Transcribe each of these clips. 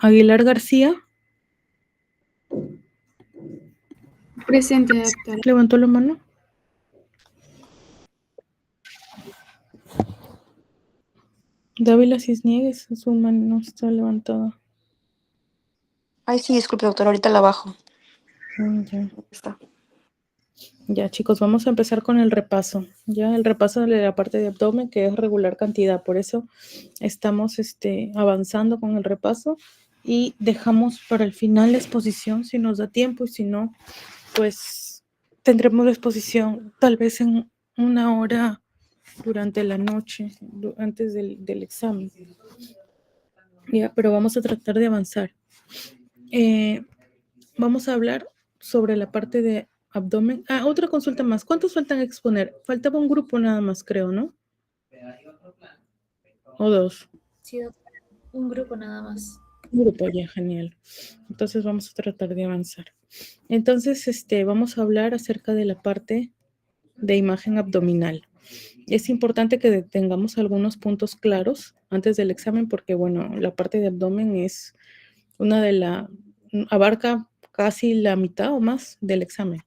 Aguilar García, Presente, doctora. levantó la mano. Dávila Cisniegues, su mano no está levantada. Ay, sí, disculpe, doctora, ahorita la bajo. Ya. Está. Ya, chicos, vamos a empezar con el repaso. Ya, el repaso de la parte de abdomen, que es regular cantidad. Por eso estamos avanzando con el repaso y dejamos para el final la exposición si nos da tiempo y si no, pues tendremos la exposición tal vez en 1 hora durante la noche, antes del examen. Ya, pero vamos a tratar de avanzar. Vamos a hablar sobre la parte de abdomen. Ah, otra consulta más. ¿Cuántos faltan exponer? Faltaba un grupo nada más, creo, ¿no? ¿O 2? Sí, doctora, un grupo nada más. Un grupo, ya, genial. Entonces vamos a tratar de avanzar. Entonces, vamos a hablar acerca de la parte de imagen abdominal. Es importante que tengamos algunos puntos claros antes del examen porque, bueno, la parte de abdomen es abarca casi la mitad o más del examen.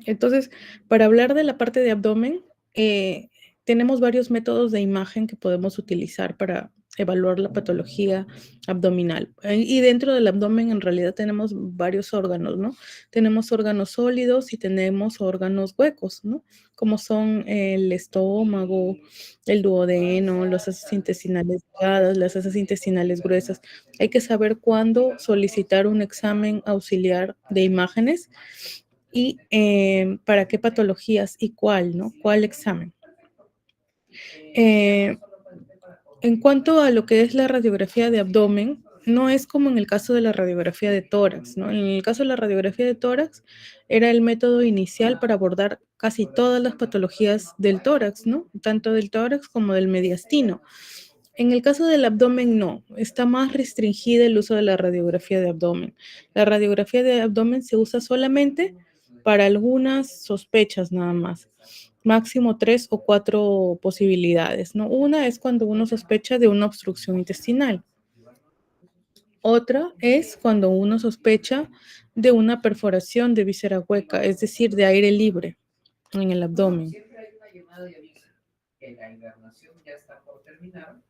Entonces, para hablar de la parte de abdomen, tenemos varios métodos de imagen que podemos utilizar para evaluar la patología abdominal. Y dentro del abdomen en realidad tenemos varios órganos, ¿no? Tenemos órganos sólidos y tenemos órganos huecos, ¿no? Como son el estómago, el duodeno, las heces intestinales delgadas, las heces intestinales gruesas. Hay que saber cuándo solicitar un examen auxiliar de imágenes y para qué patologías y cuál, ¿no? ¿Cuál examen? En cuanto a lo que es la radiografía de abdomen, no es como en el caso de la radiografía de tórax, ¿no? En el caso de la radiografía de tórax era el método inicial para abordar casi todas las patologías del tórax, ¿no? Tanto del tórax como del mediastino. En el caso del abdomen no, está más restringida el uso de la radiografía de abdomen. La radiografía de abdomen se usa solamente para algunas sospechas nada más, máximo 3 o 4 posibilidades, ¿no? Una es cuando uno sospecha de una obstrucción intestinal. Otra es cuando uno sospecha de una perforación de víscera hueca, es decir, de aire libre en el abdomen. Siempre hay una llamada de aviso que la hibernación ya está por terminar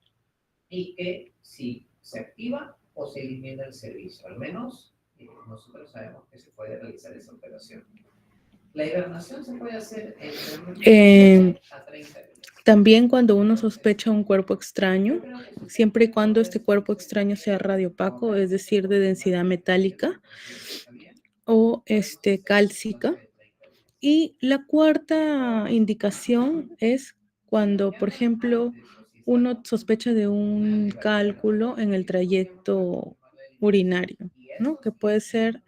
y que si se activa o se elimina el servicio. Al menos nosotros sabemos que se puede realizar esa operación. La hibernación se puede hacer en a 30 días. También cuando uno sospecha un cuerpo extraño, siempre y cuando este cuerpo extraño sea radiopaco, es decir, de densidad metálica o cálcica. Y la cuarta indicación es cuando, por ejemplo, uno sospecha de un cálculo en el trayecto urinario, ¿no? Que puede ser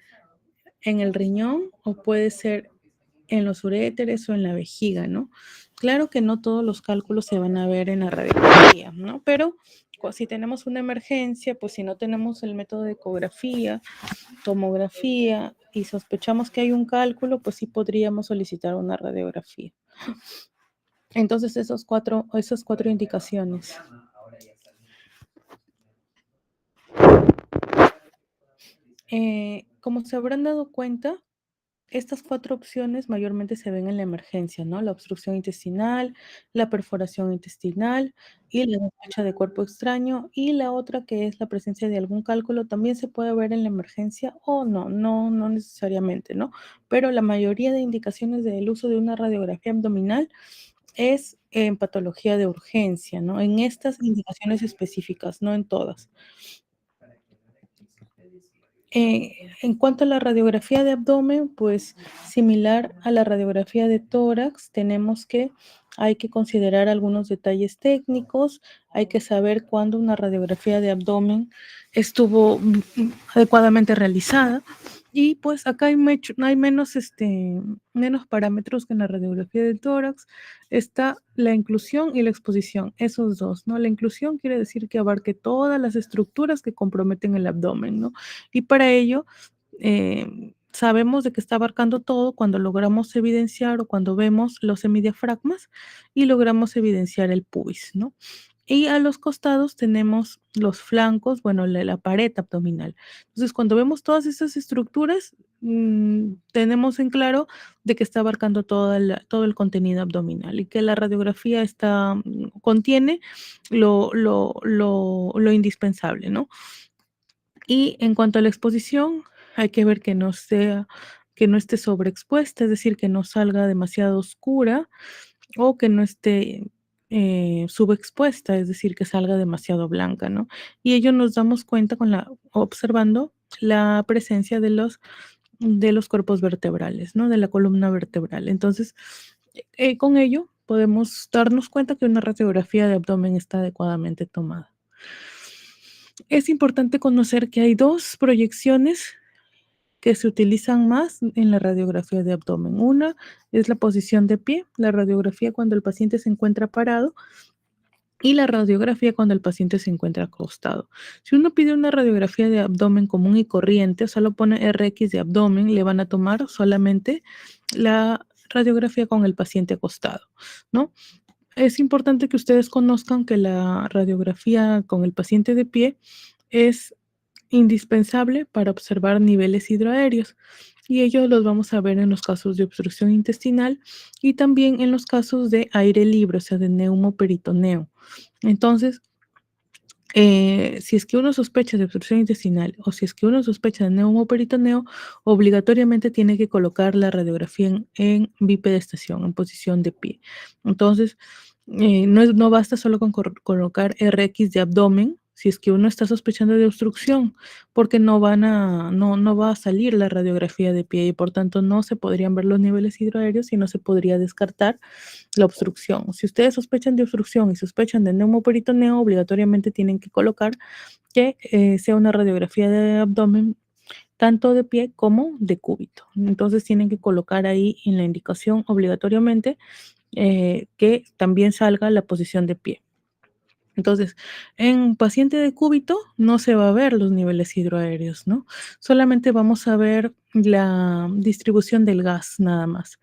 en el riñón o puede ser en los uréteres o en la vejiga, ¿no? Claro que no todos los cálculos se van a ver en la radiografía, ¿no? Pero si tenemos una emergencia, pues si no tenemos el método de ecografía, tomografía y sospechamos que hay un cálculo, pues sí podríamos solicitar una radiografía. Entonces, esas cuatro indicaciones. Como se habrán dado cuenta, estas 4 opciones mayormente se ven en la emergencia, ¿no? La obstrucción intestinal, la perforación intestinal y la sospecha de cuerpo extraño. Y la otra, que es la presencia de algún cálculo, también se puede ver en la emergencia o no necesariamente, ¿no? Pero la mayoría de indicaciones del uso de una radiografía abdominal es en patología de urgencia, ¿no? En estas indicaciones específicas, no en todas. En cuanto a la radiografía de abdomen, pues similar a la radiografía de tórax, hay que considerar algunos detalles técnicos, hay que saber cuándo una radiografía de abdomen estuvo adecuadamente realizada y pues acá hay menos parámetros que en la radiografía de tórax. Está la inclusión y la exposición, esos dos, ¿no? La inclusión quiere decir que abarque todas las estructuras que comprometen el abdomen, ¿no? Y para ello, sabemos de que está abarcando todo cuando logramos evidenciar o cuando vemos los semidiafragmas y logramos evidenciar el pubis, ¿no? Y a los costados tenemos los flancos, bueno, la pared abdominal. Entonces, cuando vemos todas esas estructuras, tenemos en claro de que está abarcando todo el contenido abdominal y que la radiografía contiene lo indispensable, ¿no? Y en cuanto a la exposición, hay que ver que no esté sobreexpuesta, es decir, que no salga demasiado oscura o que no esté subexpuesta, es decir, que salga demasiado blanca, ¿no? Y ello nos damos cuenta observando la presencia de los cuerpos vertebrales, ¿no? De la columna vertebral. Entonces, con ello podemos darnos cuenta que una radiografía de abdomen está adecuadamente tomada. Es importante conocer que hay dos proyecciones que se utilizan más en la radiografía de abdomen. Una es la posición de pie, la radiografía cuando el paciente se encuentra parado y la radiografía cuando el paciente se encuentra acostado. Si uno pide una radiografía de abdomen común y corriente, o solo pone RX de abdomen, le van a tomar solamente la radiografía con el paciente acostado, ¿no? Es importante que ustedes conozcan que la radiografía con el paciente de pie es indispensable para observar niveles hidroaéreos y ellos los vamos a ver en los casos de obstrucción intestinal y también en los casos de aire libre, o sea, de neumoperitoneo. Entonces, si es que uno sospecha de obstrucción intestinal o si es que uno sospecha de neumoperitoneo, obligatoriamente tiene que colocar la radiografía en bipedestación, en posición de pie. Entonces, no basta solo con colocar RX de abdomen si es que uno está sospechando de obstrucción, porque no va a salir la radiografía de pie y por tanto no se podrían ver los niveles hidroaéreos y no se podría descartar la obstrucción. Si ustedes sospechan de obstrucción y sospechan de neumoperitoneo, obligatoriamente tienen que colocar que sea una radiografía de abdomen tanto de pie como de cúbito. Entonces tienen que colocar ahí en la indicación obligatoriamente que también salga la posición de pie. Entonces, en paciente de cúbito no se va a ver los niveles hidroaéreos, ¿no? Solamente vamos a ver la distribución del gas nada más.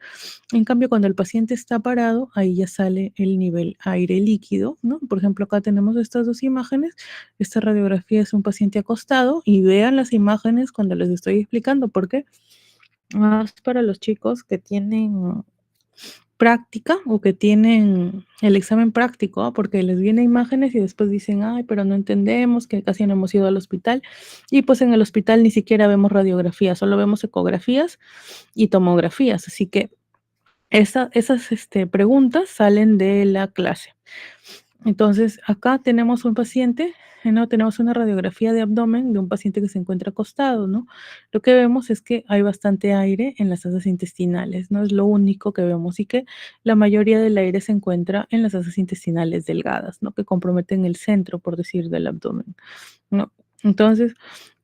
En cambio, cuando el paciente está parado, ahí ya sale el nivel aire líquido, ¿no? Por ejemplo, acá tenemos estas dos imágenes. Esta radiografía es un paciente acostado y vean las imágenes cuando les estoy explicando, porque más para los chicos que tienen práctica o que tienen el examen práctico, porque les vienen imágenes y después dicen, ay, pero no entendemos, que casi no hemos ido al hospital. Y pues en el hospital ni siquiera vemos radiografías, solo vemos ecografías y tomografías. Así que esas preguntas salen de la clase. Entonces, acá tenemos un paciente, ¿no? Tenemos una radiografía de abdomen de un paciente que se encuentra acostado, ¿no? Lo que vemos es que hay bastante aire en las asas intestinales, ¿no? Es lo único que vemos y que la mayoría del aire se encuentra en las asas intestinales delgadas, ¿no? Que comprometen el centro, por decir, del abdomen, ¿no? Entonces,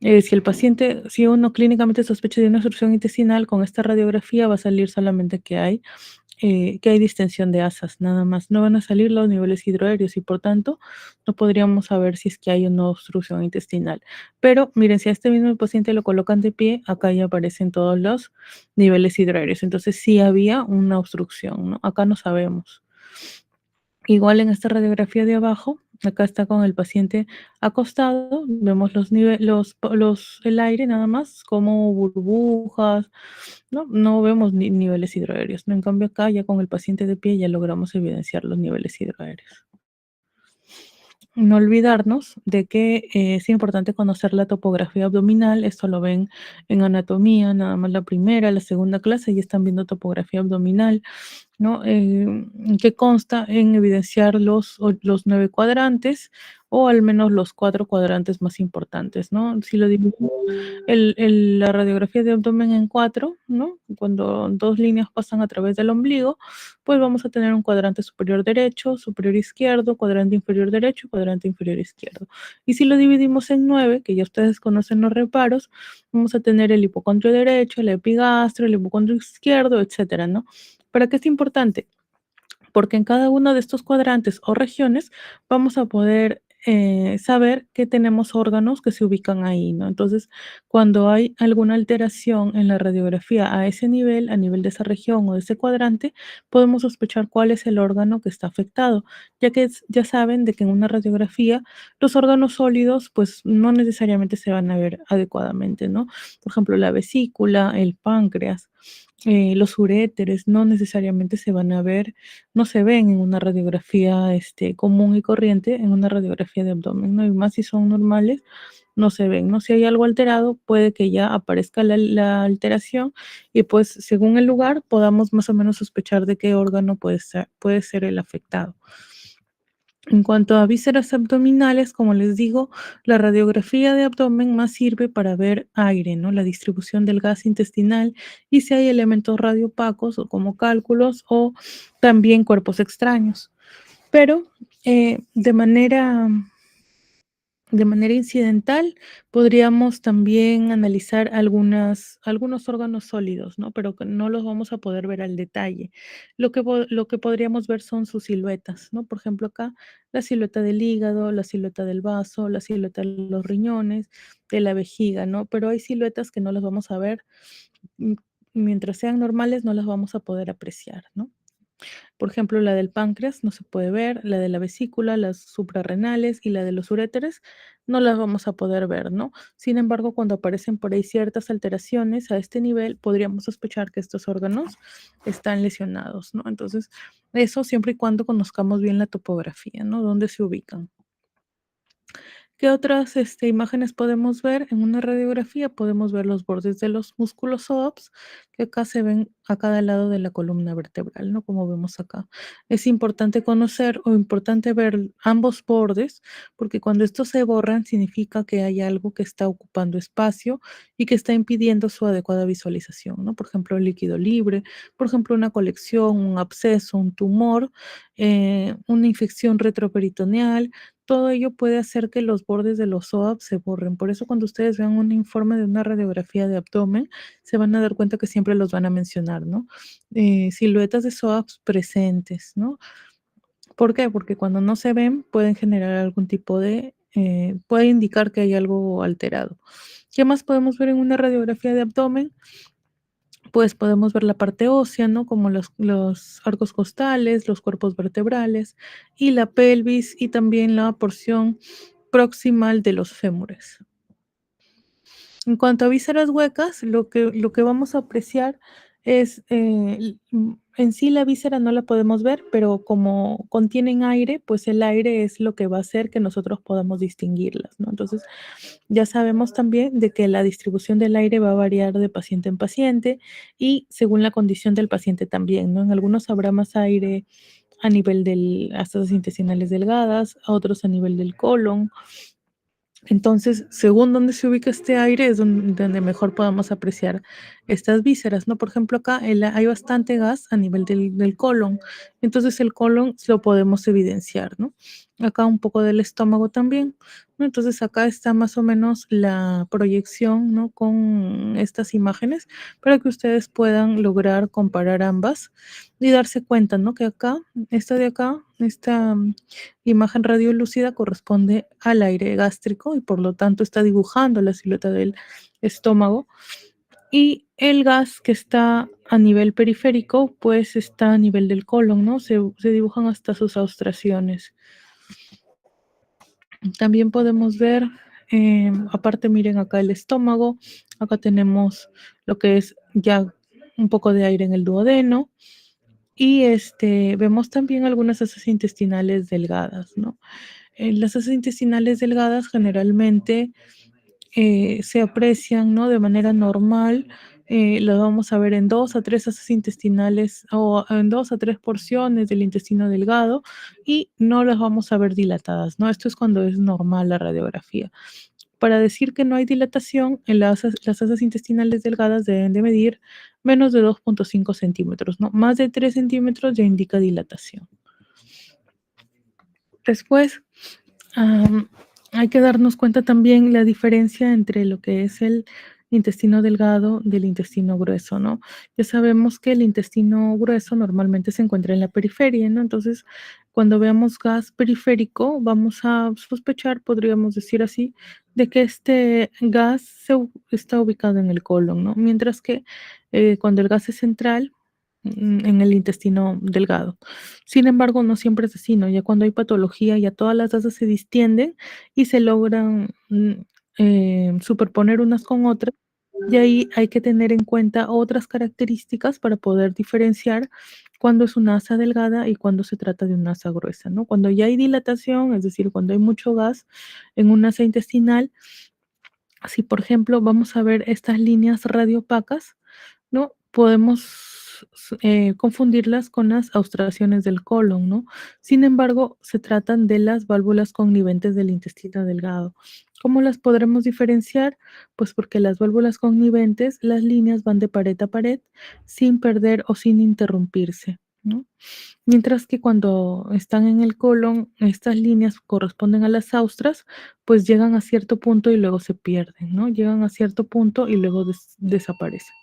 si uno clínicamente sospecha de una obstrucción intestinal, con esta radiografía va a salir solamente que hay distensión de asas, nada más. No van a salir los niveles hidroaéreos y por tanto no podríamos saber si es que hay una obstrucción intestinal. Pero miren, si a este mismo paciente lo colocan de pie, acá ya aparecen todos los niveles hidroaéreos. Entonces sí había una obstrucción, ¿no? Acá no sabemos. Igual en esta radiografía de abajo, acá está con el paciente acostado, vemos el aire nada más, como burbujas, no vemos niveles hidroaéreos, ¿no? En cambio acá ya con el paciente de pie ya logramos evidenciar los niveles hidroaéreos. No olvidarnos de que es importante conocer la topografía abdominal, esto lo ven en anatomía, nada más la primera, la segunda clase, ya están viendo topografía abdominal, ¿no? Que consta en evidenciar los 9 cuadrantes o al menos los 4 cuadrantes más importantes, ¿no? Si lo dividimos la radiografía de abdomen en 4, ¿no? Cuando 2 líneas pasan a través del ombligo, pues vamos a tener un cuadrante superior derecho, superior izquierdo, cuadrante inferior derecho, cuadrante inferior izquierdo. Y si lo dividimos en 9, que ya ustedes conocen los reparos, vamos a tener el hipocondrio derecho, el epigastro, el hipocondrio izquierdo, etcétera, ¿no? ¿Para qué es importante? Porque en cada uno de estos cuadrantes o regiones vamos a poder saber que tenemos órganos que se ubican ahí, ¿no? Entonces, cuando hay alguna alteración en la radiografía a ese nivel, a nivel de esa región o de ese cuadrante, podemos sospechar cuál es el órgano que está afectado, ya que ya saben de que en una radiografía los órganos sólidos pues no necesariamente se van a ver adecuadamente, ¿no? Por ejemplo, la vesícula, el páncreas, los uréteres no necesariamente se van a ver, no se ven en una radiografía común y corriente, en una radiografía de abdomen, ¿no? Y más si son normales, no se ven, ¿no? Si hay algo alterado, puede que ya aparezca la alteración y pues según el lugar podamos más o menos sospechar de qué órgano puede ser el afectado. En cuanto a vísceras abdominales, como les digo, la radiografía de abdomen más sirve para ver aire, ¿no? La distribución del gas intestinal y si hay elementos radiopacos o como cálculos o también cuerpos extraños. Pero de manera incidental, podríamos también analizar algunos órganos sólidos, ¿no? Pero que no los vamos a poder ver al detalle. Lo que podríamos ver son sus siluetas, ¿no? Por ejemplo, acá la silueta del hígado, la silueta del vaso, la silueta de los riñones, de la vejiga, ¿no? Pero hay siluetas que no las vamos a ver, mm, mientras sean normales, no las vamos a poder apreciar, ¿no? Por ejemplo, la del páncreas no se puede ver, la de la vesícula, las suprarrenales y la de los uréteres no las vamos a poder ver, ¿no? Sin embargo, cuando aparecen por ahí ciertas alteraciones a este nivel, podríamos sospechar que estos órganos están lesionados, ¿no? Entonces, eso siempre y cuando conozcamos bien la topografía, ¿no? Dónde se ubican. ¿Qué otras imágenes podemos ver? En una radiografía podemos ver los bordes de los músculos psoas, que acá se ven a cada lado de la columna vertebral, ¿no? Como vemos acá. Es importante conocer o importante ver ambos bordes, porque cuando estos se borran significa que hay algo que está ocupando espacio y que está impidiendo su adecuada visualización, ¿no? Por ejemplo, el líquido libre, por ejemplo, una colección, un absceso, un tumor, una infección retroperitoneal. Todo ello puede hacer que los bordes de los psoas se borren. Por eso cuando ustedes vean un informe de una radiografía de abdomen, se van a dar cuenta que siempre los van a mencionar, ¿no? Siluetas de psoas presentes, ¿no? ¿Por qué? Porque cuando no se ven pueden generar algún tipo puede indicar que hay algo alterado. ¿Qué más podemos ver en una radiografía de abdomen? Pues podemos ver la parte ósea, ¿no? Como los arcos costales, los cuerpos vertebrales y la pelvis y también la porción proximal de los fémures. En cuanto a vísceras huecas, lo que vamos a apreciar es, en sí la víscera no la podemos ver, pero como contienen aire, pues el aire es lo que va a hacer que nosotros podamos distinguirlas, ¿no? Entonces, ya sabemos también de que la distribución del aire va a variar de paciente en paciente y según la condición del paciente también, ¿no? En algunos habrá más aire a nivel de las fosas intestinales delgadas, a otros a nivel del colon. Entonces, según dónde se ubica este aire, es donde mejor podamos apreciar estas vísceras, ¿no? Por ejemplo, acá hay bastante gas a nivel del colon, entonces el colon lo podemos evidenciar, ¿no? Acá un poco del estómago también, ¿no? Entonces acá está más o menos la proyección, ¿no? Con estas imágenes para que ustedes puedan lograr comparar ambas y darse cuenta, ¿no? Que acá, esta de acá, esta imagen radiolúcida corresponde al aire gástrico y por lo tanto está dibujando la silueta del estómago. Y el gas que está a nivel periférico, pues está a nivel del colon, ¿no? Se dibujan hasta sus austraciones. También podemos ver, aparte miren acá el estómago, acá tenemos lo que es ya un poco de aire en el duodeno y vemos también algunas heces intestinales delgadas, ¿no? Las heces intestinales delgadas generalmente se aprecian, ¿no? De manera normal, las vamos a ver en 2 a 3 heces intestinales o en 2 a 3 porciones del intestino delgado y no las vamos a ver dilatadas, ¿no? Esto es cuando es normal la radiografía. Para decir que no hay dilatación, las heces intestinales delgadas deben de medir menos de 2.5 centímetros, ¿no? Más de 3 centímetros ya indica dilatación. Después, hay que darnos cuenta también la diferencia entre lo que es el intestino delgado del intestino grueso, ¿no? Ya sabemos que el intestino grueso normalmente se encuentra en la periferia, ¿no? Entonces, cuando veamos gas periférico, vamos a sospechar, podríamos decir así, de que este gas está ubicado en el colon, ¿no? Mientras que cuando el gas es central, en el intestino delgado. Sin embargo, no siempre es así, ¿no? Ya cuando hay patología, ya todas las gasas se distienden y se logran superponer unas con otras. Y ahí hay que tener en cuenta otras características para poder diferenciar cuando es una asa delgada y cuando se trata de una asa gruesa, ¿no? Cuando ya hay dilatación, es decir, cuando hay mucho gas en una asa intestinal, si por ejemplo vamos a ver estas líneas radiopacas, ¿no? Podemos confundirlas con las austraciones del colon, ¿no? Sin embargo, se tratan de las válvulas conniventes del intestino delgado. ¿Cómo las podremos diferenciar? Pues porque las válvulas conniventes, las líneas van de pared a pared sin perder o sin interrumpirse, ¿no? Mientras que cuando están en el colon, estas líneas corresponden a las austras, pues llegan a cierto punto y luego se pierden, ¿no? Llegan a cierto punto y luego desaparecen.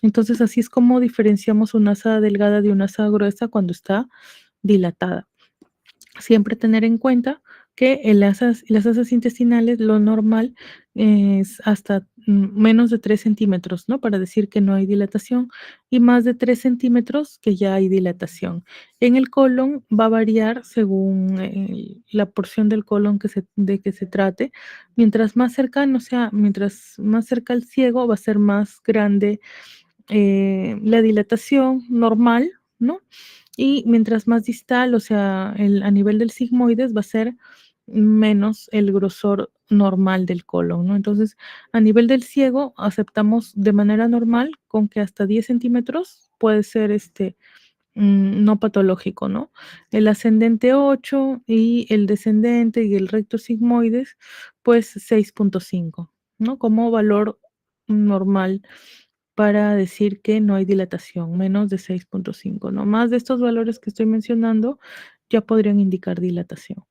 Entonces, así es como diferenciamos una asa delgada de una asa gruesa cuando está dilatada. Siempre tener en cuenta que en las asas intestinales lo normal es hasta menos de 3 centímetros, ¿no? Para decir que no hay dilatación, y más de 3 centímetros que ya hay dilatación. En el colon va a variar según la porción del colon de que se trate. Mientras más cercano sea, mientras más cerca al ciego, va a ser más grande la dilatación normal, ¿no? Y mientras más distal, o sea, a nivel del sigmoides va a ser menos el grosor normal del colon, ¿no? Entonces, a nivel del ciego, aceptamos de manera normal con que hasta 10 centímetros puede ser no patológico, ¿no? El ascendente 8 y el descendente y el recto sigmoides, pues 6.5, ¿no? Como valor normal para decir que no hay dilatación, menos de 6.5, ¿no? Más de estos valores que estoy mencionando ya podrían indicar dilatación.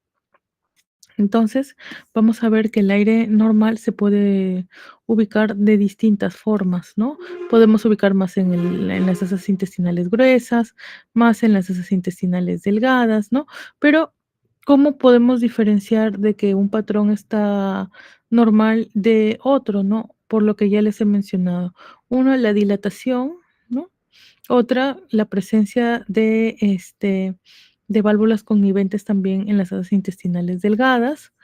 Entonces, vamos a ver que el aire normal se puede ubicar de distintas formas, ¿no? Podemos ubicar más en las asas intestinales gruesas, más en las asas intestinales delgadas, ¿no? Pero, ¿cómo podemos diferenciar de que un patrón está normal de otro, ¿no? Por lo que ya les he mencionado. Uno, la dilatación, ¿no? Otra, la presencia de válvulas conniventes también en las asas intestinales delgadas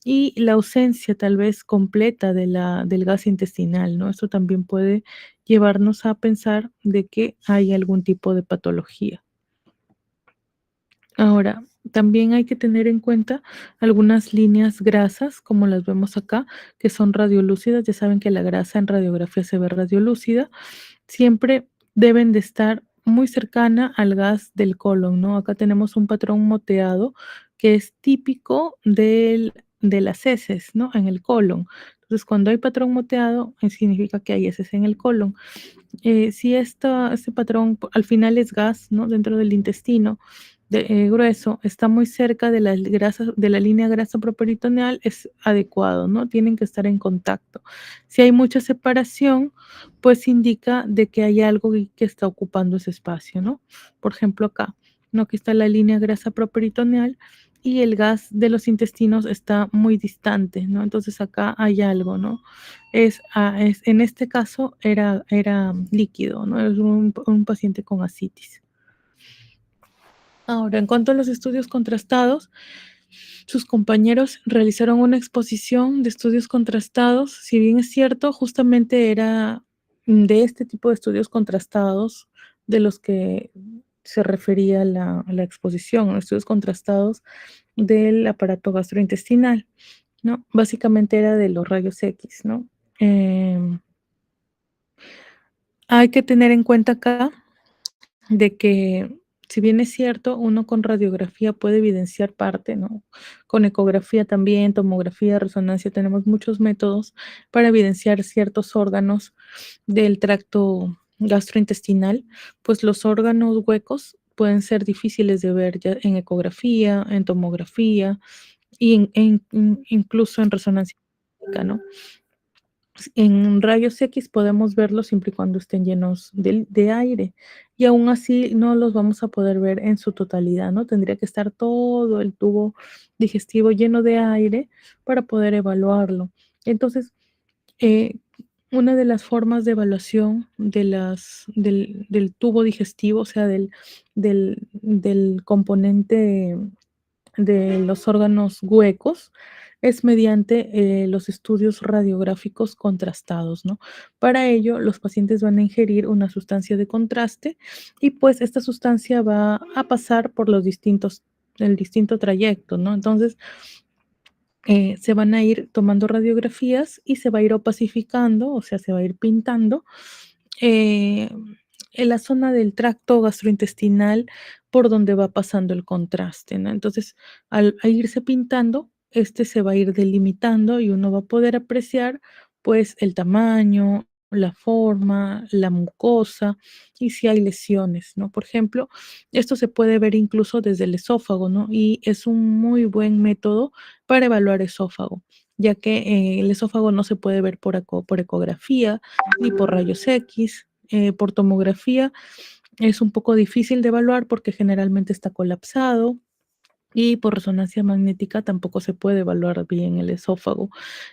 y la ausencia tal vez completa del gas intestinal, ¿no? Esto también puede llevarnos a pensar de que hay algún tipo de patología. Ahora, también hay que tener en cuenta algunas líneas grasas, como las vemos acá, que son radiolúcidas. Ya saben que la grasa en radiografía se ve radiolúcida. Siempre deben de estar muy cercana al gas del colon, ¿no? Acá tenemos un patrón moteado que es típico de las heces, ¿no? En el colon. Entonces, cuando hay patrón moteado, significa que hay heces en el colon. Si este patrón al final es gas, ¿no? Dentro del intestino grueso, está muy cerca de de la línea grasa properitoneal, es adecuado, ¿no? Tienen que estar en contacto. Si hay mucha separación, pues indica de que hay algo que está ocupando ese espacio, ¿no? Por ejemplo, acá, ¿no? Aquí está la línea grasa properitoneal y el gas de los intestinos está muy distante, ¿no? Entonces acá hay algo, ¿no? En este caso era líquido, ¿no? Es un paciente con ascitis. Ahora, en cuanto a los estudios contrastados, sus compañeros realizaron una exposición de estudios contrastados. Si bien es cierto, justamente era de este tipo de estudios contrastados de los que se refería la exposición, estudios contrastados del aparato gastrointestinal, ¿no? Básicamente era de los rayos X, ¿no? Hay que tener en cuenta acá de que, si bien es cierto, uno con radiografía puede evidenciar parte, ¿no? Con ecografía también, tomografía, resonancia, tenemos muchos métodos para evidenciar ciertos órganos del tracto gastrointestinal, pues los órganos huecos pueden ser difíciles de ver ya en ecografía, en tomografía y incluso en resonancia magnética, ¿no? En rayos X podemos verlos siempre y cuando estén llenos de aire, y aún así no los vamos a poder ver en su totalidad, ¿no? Tendría que estar todo el tubo digestivo lleno de aire para poder evaluarlo. Entonces, eh, una de las formas de evaluación del tubo digestivo, o sea, del componente de los órganos huecos, es mediante los estudios radiográficos contrastados, ¿no? Para ello, los pacientes van a ingerir una sustancia de contraste y pues esta sustancia va a pasar por el distinto trayecto, ¿no? Entonces, se van a ir tomando radiografías y se va a ir opacificando, o sea, se va a ir pintando eh, en la zona del tracto gastrointestinal por donde va pasando el contraste, ¿no? Entonces, al irse pintando, este se va a ir delimitando y uno va a poder apreciar, pues, el tamaño, la forma, la mucosa y si hay lesiones, ¿no? Por ejemplo, esto se puede ver incluso desde el esófago, ¿no? Y es un muy buen método para evaluar esófago, ya que el esófago no se puede ver por ecografía ni por rayos X, por tomografía. Es un poco difícil de evaluar porque generalmente está colapsado y por resonancia magnética tampoco se puede evaluar bien el esófago.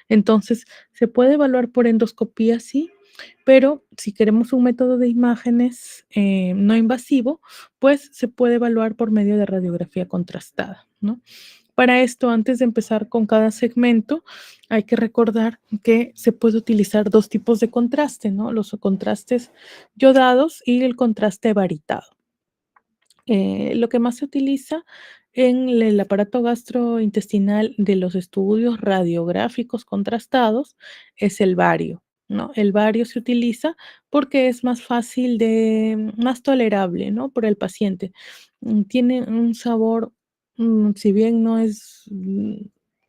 Entonces, se puede evaluar por endoscopía, sí, pero si queremos un método de imágenes no invasivo, pues se puede evaluar por medio de radiografía contrastada, ¿no? Para esto, antes de empezar con cada segmento, hay que recordar que se puede utilizar dos tipos de contraste, ¿no? Los contrastes yodados y el contraste varitado. Lo que más se utiliza en el aparato gastrointestinal de los estudios radiográficos contrastados es el bario, ¿no? El bario se utiliza porque es más fácil más tolerable, ¿no? Por el paciente. Tiene un sabor, si bien no es,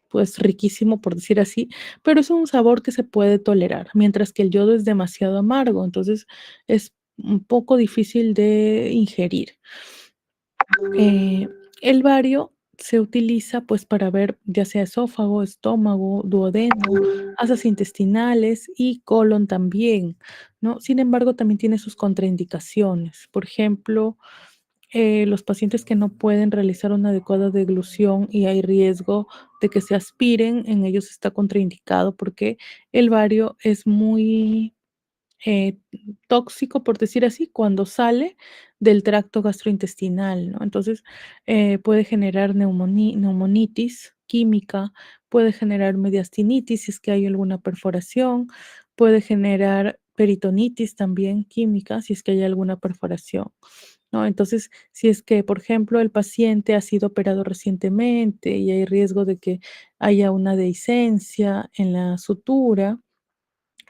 pues riquísimo por decir así, pero es un sabor que se puede tolerar, mientras que el yodo es demasiado amargo, entonces es un poco difícil de ingerir. Eh, el bario se utiliza pues para ver ya sea esófago, estómago, duodeno, asas intestinales y colon también, ¿no? Sin embargo, también tiene sus contraindicaciones. Por ejemplo, los pacientes que no pueden realizar una adecuada deglución y hay riesgo de que se aspiren, en ellos está contraindicado porque el bario es muy eh, tóxico, por decir así, cuando sale del tracto gastrointestinal, ¿no? Entonces, puede generar neumonitis química, puede generar mediastinitis si es que hay alguna perforación, puede generar peritonitis también química si es que hay alguna perforación, ¿no? Entonces, si es que, por ejemplo, el paciente ha sido operado recientemente y hay riesgo de que haya una dehiscencia en la sutura,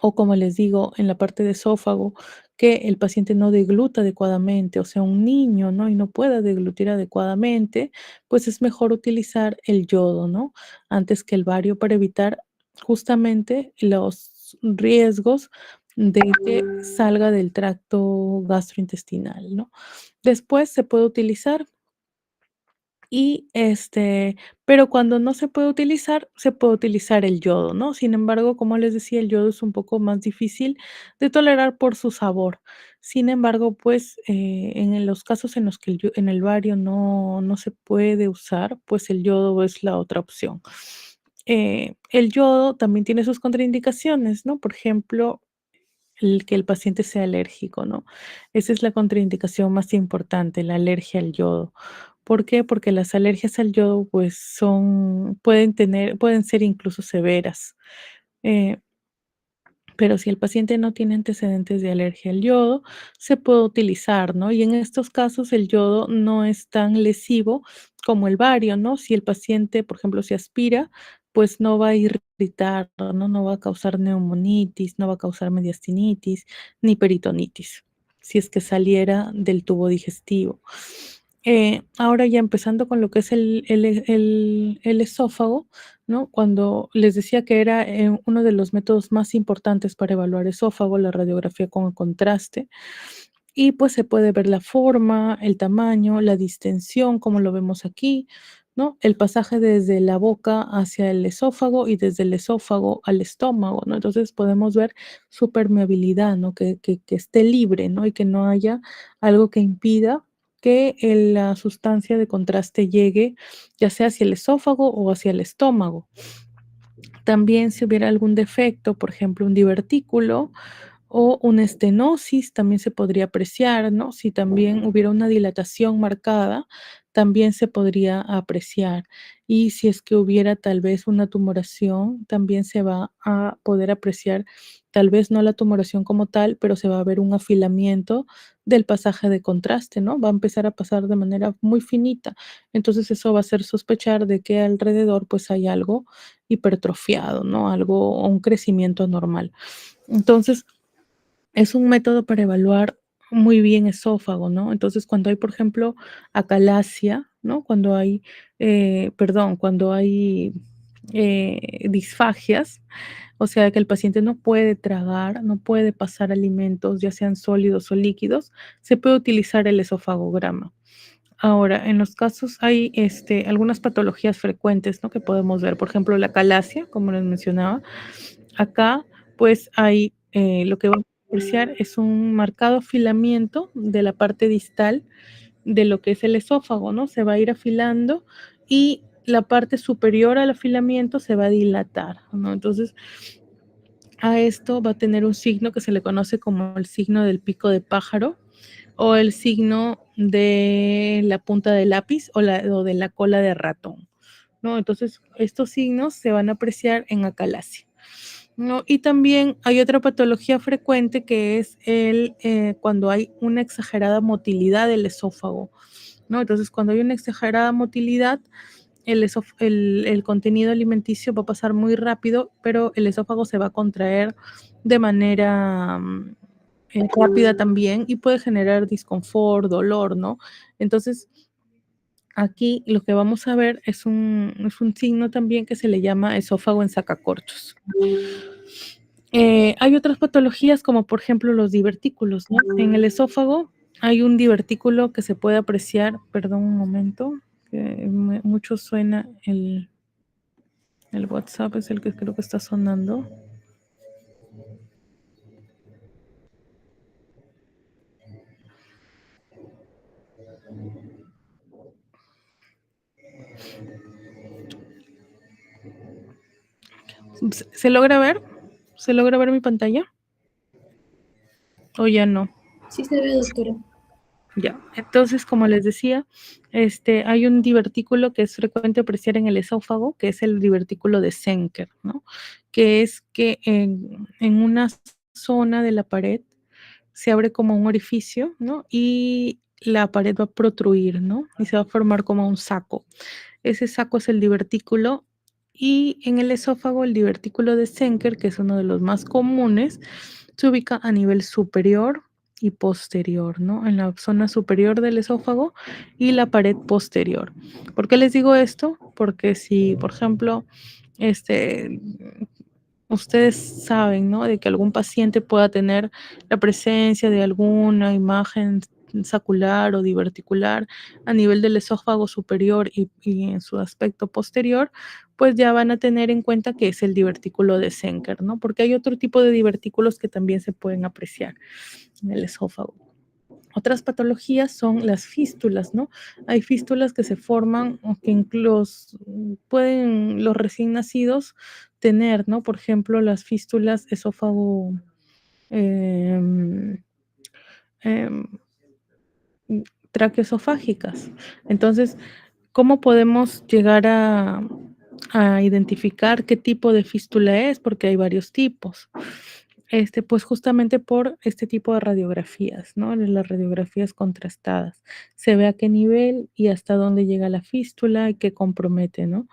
o como les digo, en la parte de esófago, que el paciente no degluta adecuadamente, o sea, un niño, ¿no? Y no pueda deglutir adecuadamente, pues es mejor utilizar el yodo, ¿no? Antes que el bario para evitar justamente los riesgos de que salga del tracto gastrointestinal, ¿no? Después se puede utilizar y, pero cuando no se puede utilizar el yodo, ¿no? Sin embargo, como les decía, el yodo es un poco más difícil de tolerar por su sabor. Sin embargo, pues, en los casos en los que en el bario no se puede usar, pues el yodo es la otra opción. El yodo también tiene sus contraindicaciones, ¿no? Por ejemplo, el que el paciente sea alérgico, ¿no? Esa es la contraindicación más importante, la alergia al yodo. ¿Por qué? Porque las alergias al yodo, pues, pueden ser incluso severas. Eh, pero si el paciente no tiene antecedentes de alergia al yodo, se puede utilizar, ¿no? Y en estos casos el yodo no es tan lesivo como el bario, ¿no? Si el paciente, por ejemplo, se aspira, pues no va a irritar, ¿no? No va a causar neumonitis, no va a causar mediastinitis, ni peritonitis, si es que saliera del tubo digestivo. Ahora ya empezando con lo que es el esófago, ¿no? Cuando les decía que era uno de los métodos más importantes para evaluar esófago, la radiografía con contraste, y pues se puede ver la forma, el tamaño, la distensión, como lo vemos aquí, ¿no? El pasaje desde la boca hacia el esófago y desde el esófago al estómago, ¿no? Entonces podemos ver su permeabilidad, ¿no? Que esté libre, ¿no? Y que no haya algo que impida que la sustancia de contraste llegue ya sea hacia el esófago o hacia el estómago. También si hubiera algún defecto, por ejemplo, un divertículo o una estenosis, también se podría apreciar, ¿no? Si también hubiera una dilatación marcada, también se podría apreciar. Y si es que hubiera tal vez una tumoración, también se va a poder apreciar, tal vez no la tumoración como tal, pero se va a ver un afilamiento del pasaje de contraste, ¿no? Va a empezar a pasar de manera muy finita. Entonces eso va a hacer sospechar de que alrededor pues hay algo hipertrofiado, ¿no? Algo o un crecimiento anormal. Entonces, es un método para evaluar muy bien esófago, ¿no? Entonces, cuando hay, por ejemplo, acalasia, ¿no? Cuando hay, cuando hay disfagias, o sea, que el paciente no puede tragar, no puede pasar alimentos, ya sean sólidos o líquidos, se puede utilizar el esofagograma. Ahora, en los casos hay algunas patologías frecuentes, ¿no? Que podemos ver, por ejemplo, la acalasia, como les mencionaba. Acá, pues, hay lo que vamos a apreciar es un marcado afilamiento de la parte distal de lo que es el esófago, ¿no? Se va a ir afilando y la parte superior al afilamiento se va a dilatar, ¿no? Entonces, a esto va a tener un signo que se le conoce como el signo del pico de pájaro o el signo de la punta del lápiz o de la cola de ratón, ¿no? Entonces, estos signos se van a apreciar en acalasia, ¿no? Y también hay otra patología frecuente que es cuando hay una exagerada motilidad del esófago, ¿no? Entonces, cuando hay una exagerada motilidad, el contenido alimenticio va a pasar muy rápido, pero el esófago se va a contraer de manera rápida también y puede generar disconfort, dolor, ¿no? Entonces, aquí lo que vamos a ver es un signo también que se le llama esófago en sacacorchos. Hay otras patologías como por ejemplo los divertículos, ¿no? En el esófago hay un divertículo que se puede apreciar, perdón un momento, que mucho suena el WhatsApp, es el que creo que está sonando. ¿Se logra ver? ¿Se logra ver mi pantalla? ¿O ya no? Sí se ve, doctora. Ya, entonces, como les decía, hay un divertículo que es frecuente apreciar en el esófago, que es el divertículo de Zenker, ¿no? Que es que en una zona de la pared se abre como un orificio, ¿no? Y la pared va a protruir, ¿no? Y se va a formar como un saco. Ese saco es el divertículo y en el esófago el divertículo de Zenker, que es uno de los más comunes, se ubica a nivel superior y posterior, ¿no? En la zona superior del esófago y la pared posterior. ¿Por qué les digo esto? Porque si, por ejemplo, ustedes saben, ¿no? De que algún paciente pueda tener la presencia de alguna imagen sacular o diverticular a nivel del esófago superior y en su aspecto posterior, pues ya van a tener en cuenta que es el divertículo de Zenker, ¿no? Porque hay otro tipo de divertículos que también se pueden apreciar en el esófago. Otras patologías son las fístulas, ¿no? Hay fístulas que se forman o que pueden los recién nacidos tener, ¿no? Por ejemplo, las fístulas esófago traqueosofágicas. Entonces, ¿cómo podemos llegar a identificar qué tipo de fístula es? Porque hay varios tipos. Pues justamente por este tipo de radiografías, ¿no? Las radiografías contrastadas. Se ve a qué nivel y hasta dónde llega la fístula y qué compromete, ¿no?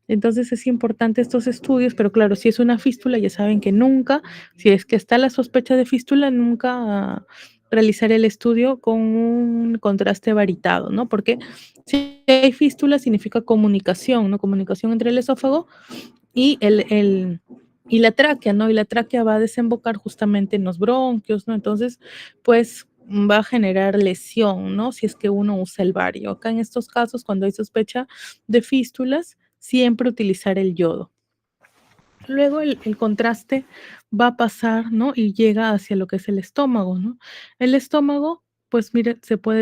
Entonces es importante estos estudios, pero claro, si es una fístula, ya saben que nunca, si es que está la sospecha de fístula, nunca realizar el estudio con un contraste varitado, ¿no? Porque si hay fístula significa comunicación, ¿no? Comunicación entre el esófago y y la tráquea, ¿no? Y la tráquea va a desembocar justamente en los bronquios, ¿no? Entonces, pues va a generar lesión, ¿no? Si es que uno usa el bario. Acá en estos casos, cuando hay sospecha de fístulas, siempre utilizar el yodo. Luego el contraste va a pasar, ¿no? Y llega hacia lo que es el estómago, ¿no? El estómago, pues mire, se puede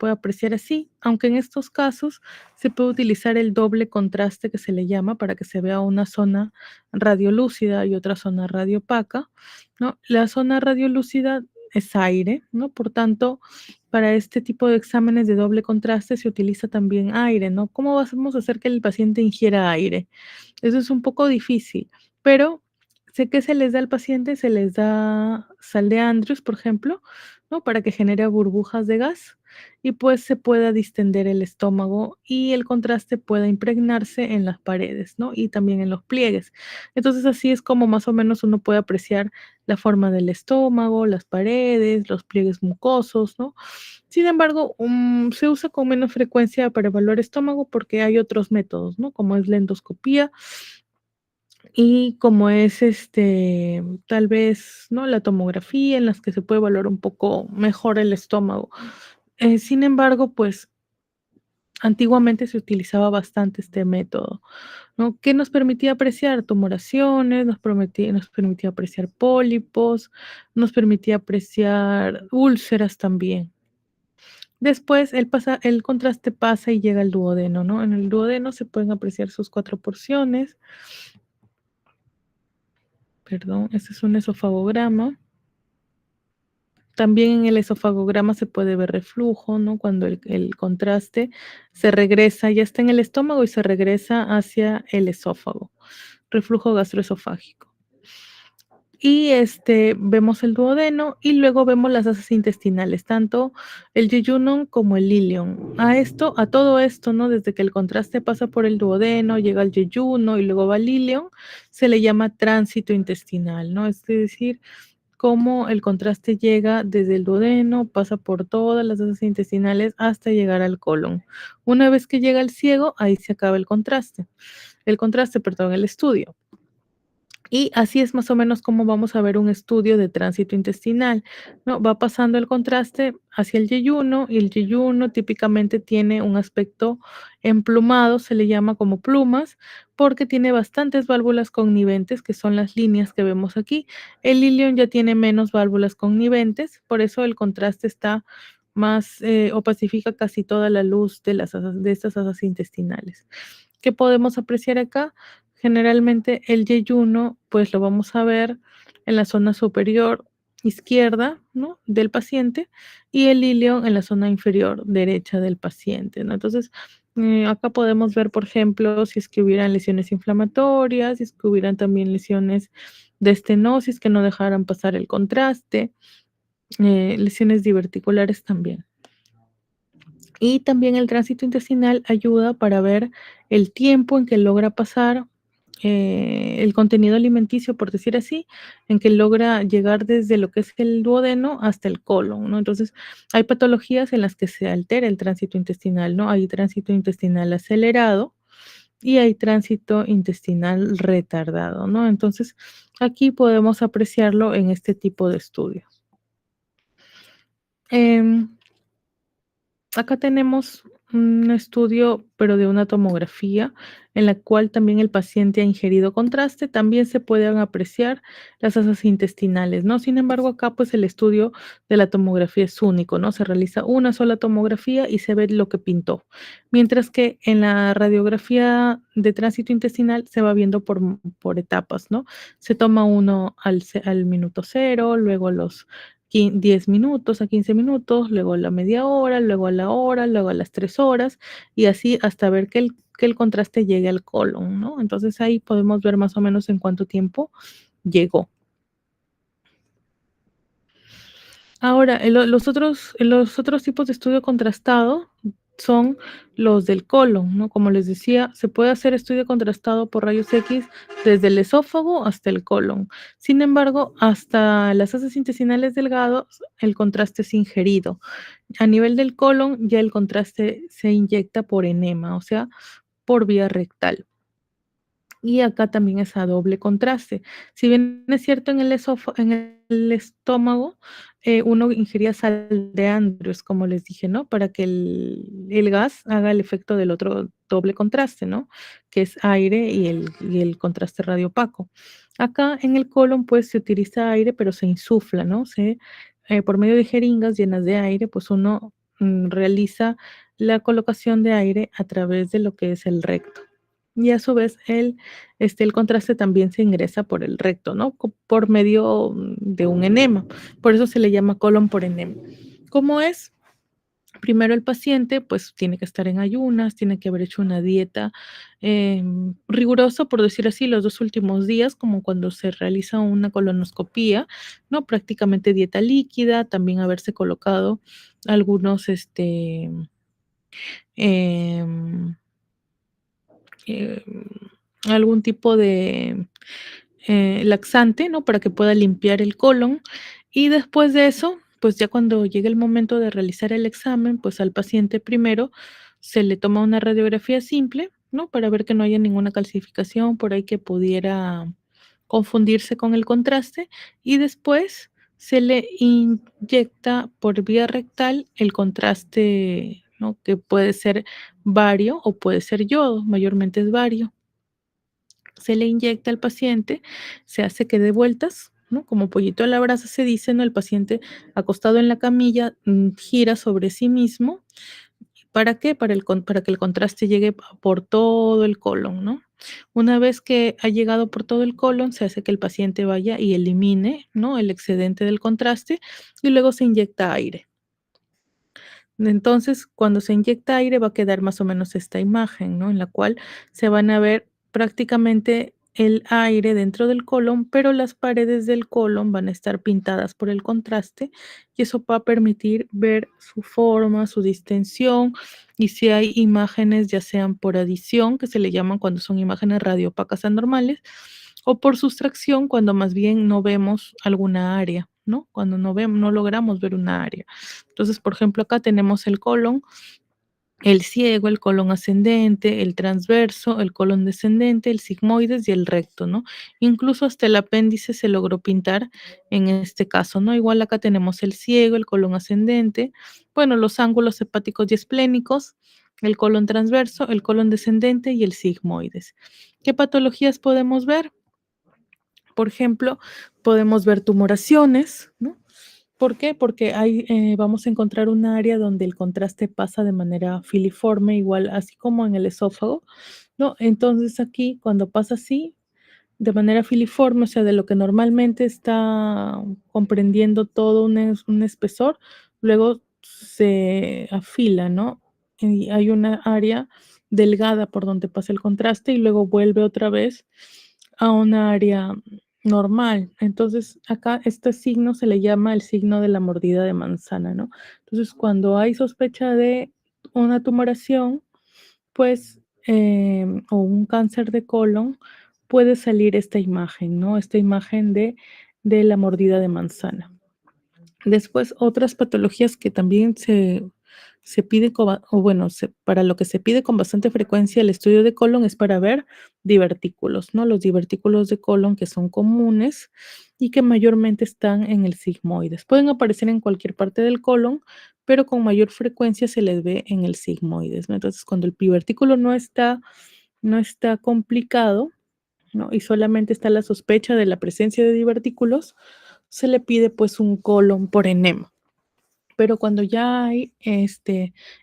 apreciar así, aunque en estos casos se puede utilizar el doble contraste que se le llama para que se vea una zona radiolúcida y otra zona radiopaca, ¿no? La zona radiolúcida es aire, ¿no? Por tanto, para este tipo de exámenes de doble contraste se utiliza también aire, ¿no? ¿Cómo vamos a hacer que el paciente ingiera aire? Eso es un poco difícil, pero sé que se les da al paciente, se les da sal de Andrews, por ejemplo, ¿no? Para que genere burbujas de gas y pues se pueda distender el estómago y el contraste pueda impregnarse en las paredes, ¿no? Y también en los pliegues. Entonces así es como más o menos uno puede apreciar la forma del estómago, las paredes, los pliegues mucosos, ¿no? Sin embargo, se usa con menos frecuencia para evaluar estómago porque hay otros métodos, ¿no? Como es la endoscopía y como es tal vez, ¿no? La tomografía en las que se puede evaluar un poco mejor el estómago. Sin embargo, pues antiguamente se utilizaba bastante este método, ¿no? ¿Qué nos permitía apreciar? Tumoraciones, nos permitía apreciar pólipos, nos permitía apreciar úlceras también. Después el contraste pasa y llega al duodeno, ¿no? En el duodeno se pueden apreciar sus 4 porciones. Perdón, este es un esofagograma. También en el esofagograma se puede ver reflujo, ¿no? Cuando el contraste se regresa, ya está en el estómago y se regresa hacia el esófago. Reflujo gastroesofágico. Y vemos el duodeno y luego vemos las asas intestinales, tanto el yeyunum como el ilion. A todo esto, ¿no? Desde que el contraste pasa por el duodeno, llega al yeyuno y luego va al ilion, se le llama tránsito intestinal, ¿no? Es decir, cómo el contraste llega desde el duodeno, pasa por todas las asas intestinales hasta llegar al colon. Una vez que llega al ciego, ahí se acaba el estudio. Y así es más o menos como vamos a ver un estudio de tránsito intestinal, ¿no? Va pasando el contraste hacia el yeyuno y el yeyuno típicamente tiene un aspecto emplumado, se le llama como plumas, porque tiene bastantes válvulas conniventes, que son las líneas que vemos aquí. El ilion ya tiene menos válvulas conniventes, por eso el contraste está más, opacifica casi toda la luz de estas asas intestinales. ¿Qué podemos apreciar acá? Generalmente el yeyuno, pues lo vamos a ver en la zona superior izquierda, ¿no? Del paciente y el ilion en la zona inferior derecha del paciente, ¿no? Entonces, acá podemos ver, por ejemplo, si es que hubieran lesiones inflamatorias, si es que hubieran también lesiones de estenosis que no dejaran pasar el contraste, lesiones diverticulares también. Y también el tránsito intestinal ayuda para ver el tiempo en que logra pasar el contenido alimenticio, por decir así, en que logra llegar desde lo que es el duodeno hasta el colon, ¿no? Entonces, hay patologías en las que se altera el tránsito intestinal, ¿no? Hay tránsito intestinal acelerado y hay tránsito intestinal retardado, ¿no? Entonces, aquí podemos apreciarlo en este tipo de estudios. Acá tenemos un estudio, pero de una tomografía, en la cual también el paciente ha ingerido contraste, también se pueden apreciar las asas intestinales, ¿no? Sin embargo, acá pues el estudio de la tomografía es único, ¿no? Se realiza una sola tomografía y se ve lo que pintó, mientras que en la radiografía de tránsito intestinal se va viendo por etapas, ¿no? Se toma uno al minuto 0, luego a los 10 minutos a 15 minutos, luego a la media hora, luego a la hora, luego a las 3 horas y así hasta ver que el contraste llegue al colon, ¿no? Entonces ahí podemos ver más o menos en cuánto tiempo llegó. Ahora, los otros tipos de estudio contrastado son los del colon, ¿no? Como les decía, se puede hacer estudio contrastado por rayos X desde el esófago hasta el colon. Sin embargo, hasta las asas intestinales delgadas, el contraste es ingerido. A nivel del colon, ya el contraste se inyecta por enema, o sea, por vía rectal. Y acá también es a doble contraste. Si bien es cierto en el estómago, uno ingería sal de Andrews, como les dije, ¿no? Para que el gas haga el efecto del otro doble contraste, ¿no? Que es aire y el contraste radiopaco. Acá en el colon, pues se utiliza aire, pero se insufla, ¿no? Por medio de jeringas llenas de aire, pues uno realiza la colocación de aire a través de lo que es el recto. Y a su vez el contraste también se ingresa por el recto, ¿no? Por medio de un enema. Por eso se le llama colon por enema. ¿Cómo es? Primero el paciente pues tiene que estar en ayunas, tiene que haber hecho una dieta rigurosa, por decir así, los 2 últimos días, como cuando se realiza una colonoscopía, ¿no? Prácticamente dieta líquida, también haberse colocado algunos, em, eh, algún tipo de laxante, ¿no? Para que pueda limpiar el colon. Y después de eso, pues ya cuando llegue el momento de realizar el examen, pues al paciente primero se le toma una radiografía simple, ¿no? Para ver que no haya ninguna calcificación por ahí que pudiera confundirse con el contraste. Y después se le inyecta por vía rectal el contraste, ¿no? Que puede ser bario o puede ser yodo, mayormente es bario. Se le inyecta al paciente, se hace que dé vueltas, ¿no? Como pollito a la brasa se dice, ¿no? El paciente acostado en la camilla gira sobre sí mismo. ¿Para qué? Para que el contraste llegue por todo el colon, ¿no? Una vez que ha llegado por todo el colon, se hace que el paciente vaya y elimine, ¿no? El excedente del contraste y luego se inyecta aire. Entonces, cuando se inyecta aire va a quedar más o menos esta imagen, ¿no? En la cual se van a ver prácticamente el aire dentro del colon, pero las paredes del colon van a estar pintadas por el contraste y eso va a permitir ver su forma, su distensión y si hay imágenes, ya sean por adición, que se le llaman cuando son imágenes radiopacas anormales, o por sustracción, cuando más bien no vemos alguna área, ¿no? Cuando no logramos ver una área. Entonces, por ejemplo, acá tenemos el colon, el ciego, el colon ascendente, el transverso, el colon descendente, el sigmoides y el recto, ¿no? Incluso hasta el apéndice se logró pintar en este caso, ¿no? Igual acá tenemos el ciego, el colon ascendente, bueno, los ángulos hepáticos y esplénicos, el colon transverso, el colon descendente y el sigmoides. ¿Qué patologías podemos ver? Por ejemplo, podemos ver tumoraciones, ¿no? ¿Por qué? Porque vamos a encontrar un área donde el contraste pasa de manera filiforme, igual así como en el esófago, ¿no? Entonces aquí, cuando pasa así, de manera filiforme, o sea, de lo que normalmente está comprendiendo todo un espesor, luego se afila, ¿no? Y hay una área delgada por donde pasa el contraste y luego vuelve otra vez a una área normal. Entonces, acá este signo se le llama el signo de la mordida de manzana, ¿no? Entonces, cuando hay sospecha de una tumoración, pues, o un cáncer de colon, puede salir esta imagen, ¿no? Esta imagen de la mordida de manzana. Después, otras patologías que también se pide, para lo que se pide con bastante frecuencia el estudio de colon es para ver divertículos, ¿no? Los divertículos de colon que son comunes y que mayormente están en el sigmoides. Pueden aparecer en cualquier parte del colon, pero con mayor frecuencia se les ve en el sigmoides, ¿no? Entonces, cuando el divertículo no está complicado, ¿no? Y solamente está la sospecha de la presencia de divertículos, se le pide pues un colon por enema. Pero cuando ya hay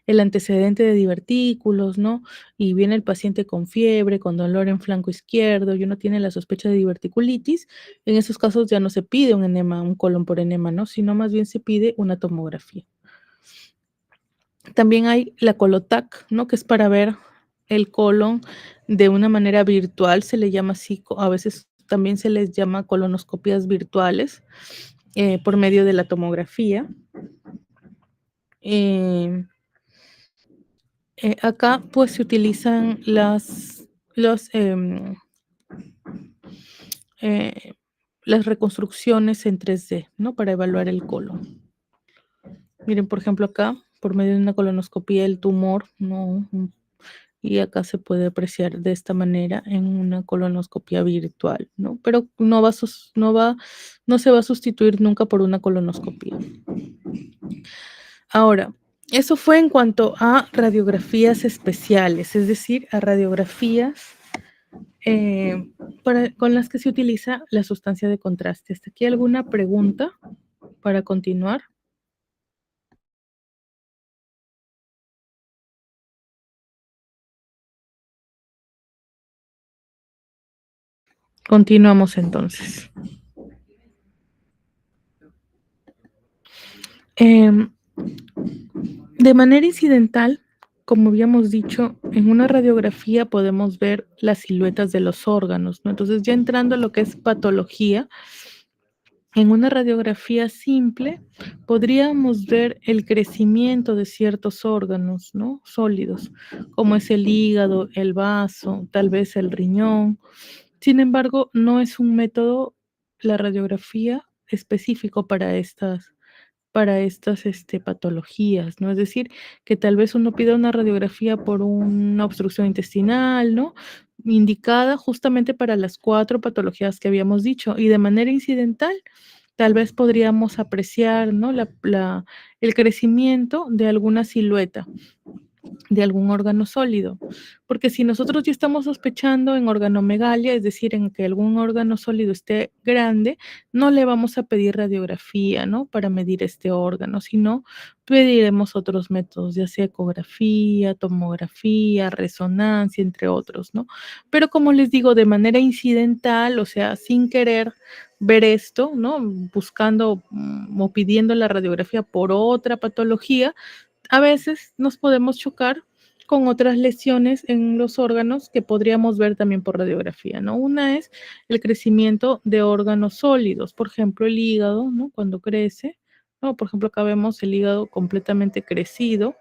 el antecedente de divertículos, ¿no? Y viene el paciente con fiebre, con dolor en flanco izquierdo, y uno tiene la sospecha de diverticulitis, en esos casos ya no se pide un enema, un colon por enema, ¿no? Sino más bien se pide una tomografía. También hay la Colotac, ¿no? Que es para ver el colon de una manera virtual, se le llama así, a veces también se les llama colonoscopías virtuales por medio de la tomografía. Acá pues se utilizan las reconstrucciones en 3D, ¿no? Para evaluar el colon. Miren, por ejemplo, acá, por medio de una colonoscopía, el tumor, ¿no? y acá se puede apreciar de esta manera en una colonoscopia virtual, ¿no? Pero no se va a sustituir nunca por una colonoscopia. Ahora, eso fue en cuanto a radiografías especiales, es decir, a radiografías con las que se utiliza la sustancia de contraste. ¿Hasta aquí alguna pregunta para continuar? Continuamos entonces. De manera incidental, como habíamos dicho, en una radiografía podemos ver las siluetas de los órganos, ¿no? Entonces, ya entrando a lo que es patología, en una radiografía simple podríamos ver el crecimiento de ciertos órganos, ¿no? Sólidos, como es el hígado, el vaso, tal vez el riñón. Sin embargo, no es un método, la radiografía, específico para estas patologías, ¿no? Es decir, que tal vez uno pida una radiografía por una obstrucción intestinal, ¿no? Indicada justamente para las 4 patologías que habíamos dicho, y de manera incidental, tal vez podríamos apreciar, ¿no? El crecimiento de alguna silueta de algún órgano sólido. Porque si nosotros ya estamos sospechando en organomegalia, es decir, en que algún órgano sólido esté grande, no le vamos a pedir radiografía, ¿no? Para medir este órgano, sino pediremos otros métodos, ya sea ecografía, tomografía, resonancia, entre otros, ¿no? Pero como les digo, de manera incidental, o sea, sin querer ver esto, ¿no? Buscando o pidiendo la radiografía por otra patología, a veces nos podemos chocar con otras lesiones en los órganos que podríamos ver también por radiografía, ¿no? Una es el crecimiento de órganos sólidos, por ejemplo, el hígado, ¿no? Cuando crece, ¿no? Por ejemplo, acá vemos el hígado completamente crecido.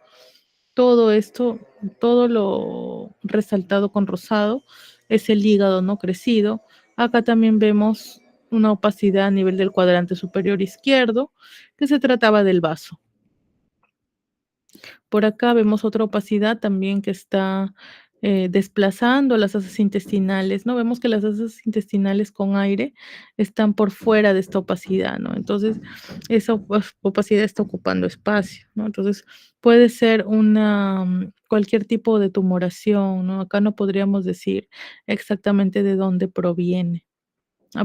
Todo esto, todo lo resaltado con rosado es el hígado, ¿no? Crecido. Acá también vemos una opacidad a nivel del cuadrante superior izquierdo, que se trataba del vaso. Por acá vemos otra opacidad también que está desplazando las asas intestinales, ¿no? Vemos que las asas intestinales con aire están por fuera de esta opacidad, ¿no? Entonces, esa opacidad está ocupando espacio, ¿no? Entonces, puede ser cualquier tipo de tumoración, ¿no? Acá no podríamos decir exactamente de dónde proviene.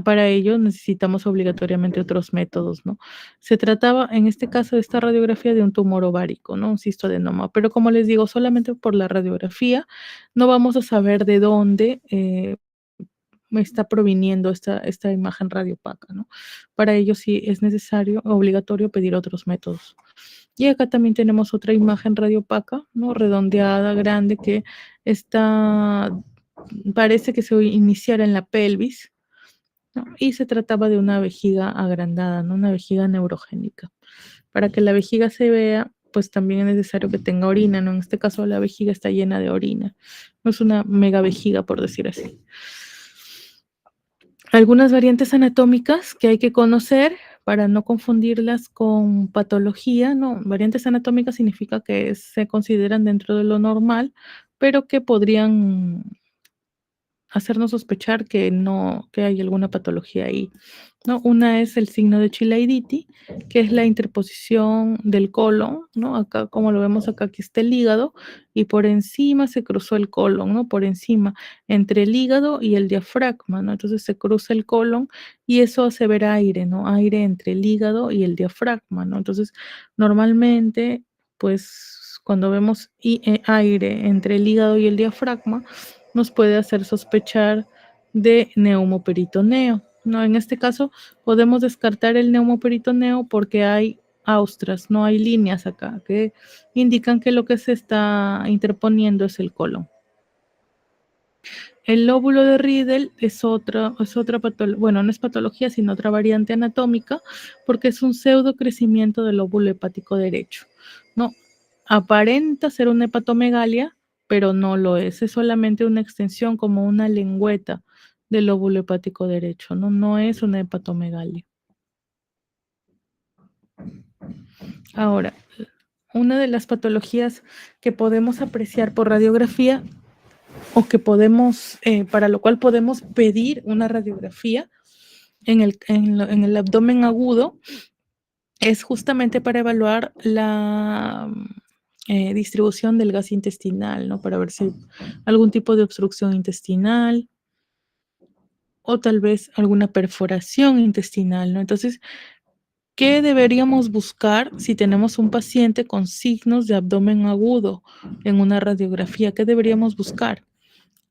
Para ello necesitamos obligatoriamente otros métodos, ¿no? Se trataba, en este caso, de esta radiografía de un tumor ovárico, ¿no? Un cistoadenoma, pero como les digo, solamente por la radiografía no vamos a saber de dónde me está proviniendo esta imagen radiopaca, ¿no? Para ello sí es necesario, obligatorio pedir otros métodos. Y acá también tenemos otra imagen radiopaca, ¿no? Redondeada, grande, que parece que se iniciara en la pelvis, ¿no? Y se trataba de una vejiga agrandada, ¿no? Una vejiga neurogénica. Para que la vejiga se vea, pues también es necesario que tenga orina, ¿no? En este caso la vejiga está llena de orina. No es una mega vejiga, por decir así. Algunas variantes anatómicas que hay que conocer para no confundirlas con patología, ¿no? Variantes anatómicas significa que se consideran dentro de lo normal, pero que podrían hacernos sospechar que hay alguna patología ahí, ¿no? Una es el signo de Chilaiditi, que es la interposición del colon, ¿no? Acá, como lo vemos acá, aquí está el hígado, y por encima se cruzó el colon, ¿no? Por encima, entre el hígado y el diafragma, ¿no? Entonces se cruza el colon y eso hace ver aire, ¿no? Aire entre el hígado y el diafragma, ¿no? Entonces, normalmente, pues, cuando vemos aire entre el hígado y el diafragma, nos puede hacer sospechar de neumoperitoneo, ¿no? En este caso podemos descartar el neumoperitoneo porque hay austras, no hay líneas acá que indican que lo que se está interponiendo es el colon. El lóbulo de Riedel es otra patología, bueno, no es patología, sino otra variante anatómica, porque es un pseudo crecimiento del lóbulo hepático derecho, ¿no? Aparenta ser una hepatomegalia, pero no lo es solamente una extensión como una lengüeta del lóbulo hepático derecho, ¿no? No es una hepatomegalia. Ahora, una de las patologías que podemos apreciar por radiografía o que podemos, para lo cual podemos pedir una radiografía en el abdomen agudo, es justamente para evaluar la distribución del gas intestinal, ¿no? Para ver si hay algún tipo de obstrucción intestinal o tal vez alguna perforación intestinal, ¿no? Entonces, ¿qué deberíamos buscar si tenemos un paciente con signos de abdomen agudo en una radiografía? ¿Qué deberíamos buscar?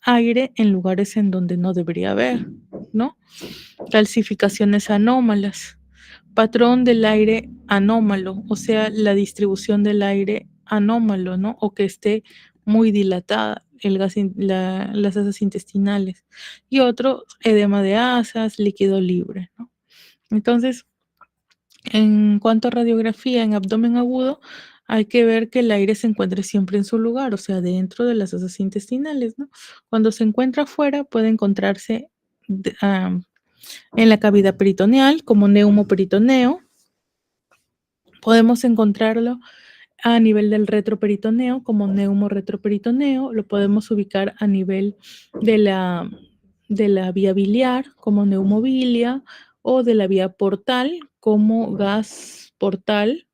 Aire en lugares en donde no debería haber, ¿no? Calcificaciones anómalas, patrón del aire anómalo, o sea, la distribución del aire anómalo, ¿no? O que esté muy dilatada las asas intestinales. Y otro, edema de asas, líquido libre, ¿no? Entonces, en cuanto a radiografía en abdomen agudo, hay que ver que el aire se encuentre siempre en su lugar, o sea, dentro de las asas intestinales, ¿no? Cuando se encuentra afuera, puede encontrarse en la cavidad peritoneal como neumoperitoneo. Podemos encontrarlo a nivel del retroperitoneo como neumoretroperitoneo. Lo podemos ubicar a nivel de la vía biliar como neumobilia o de la vía portal como gas portal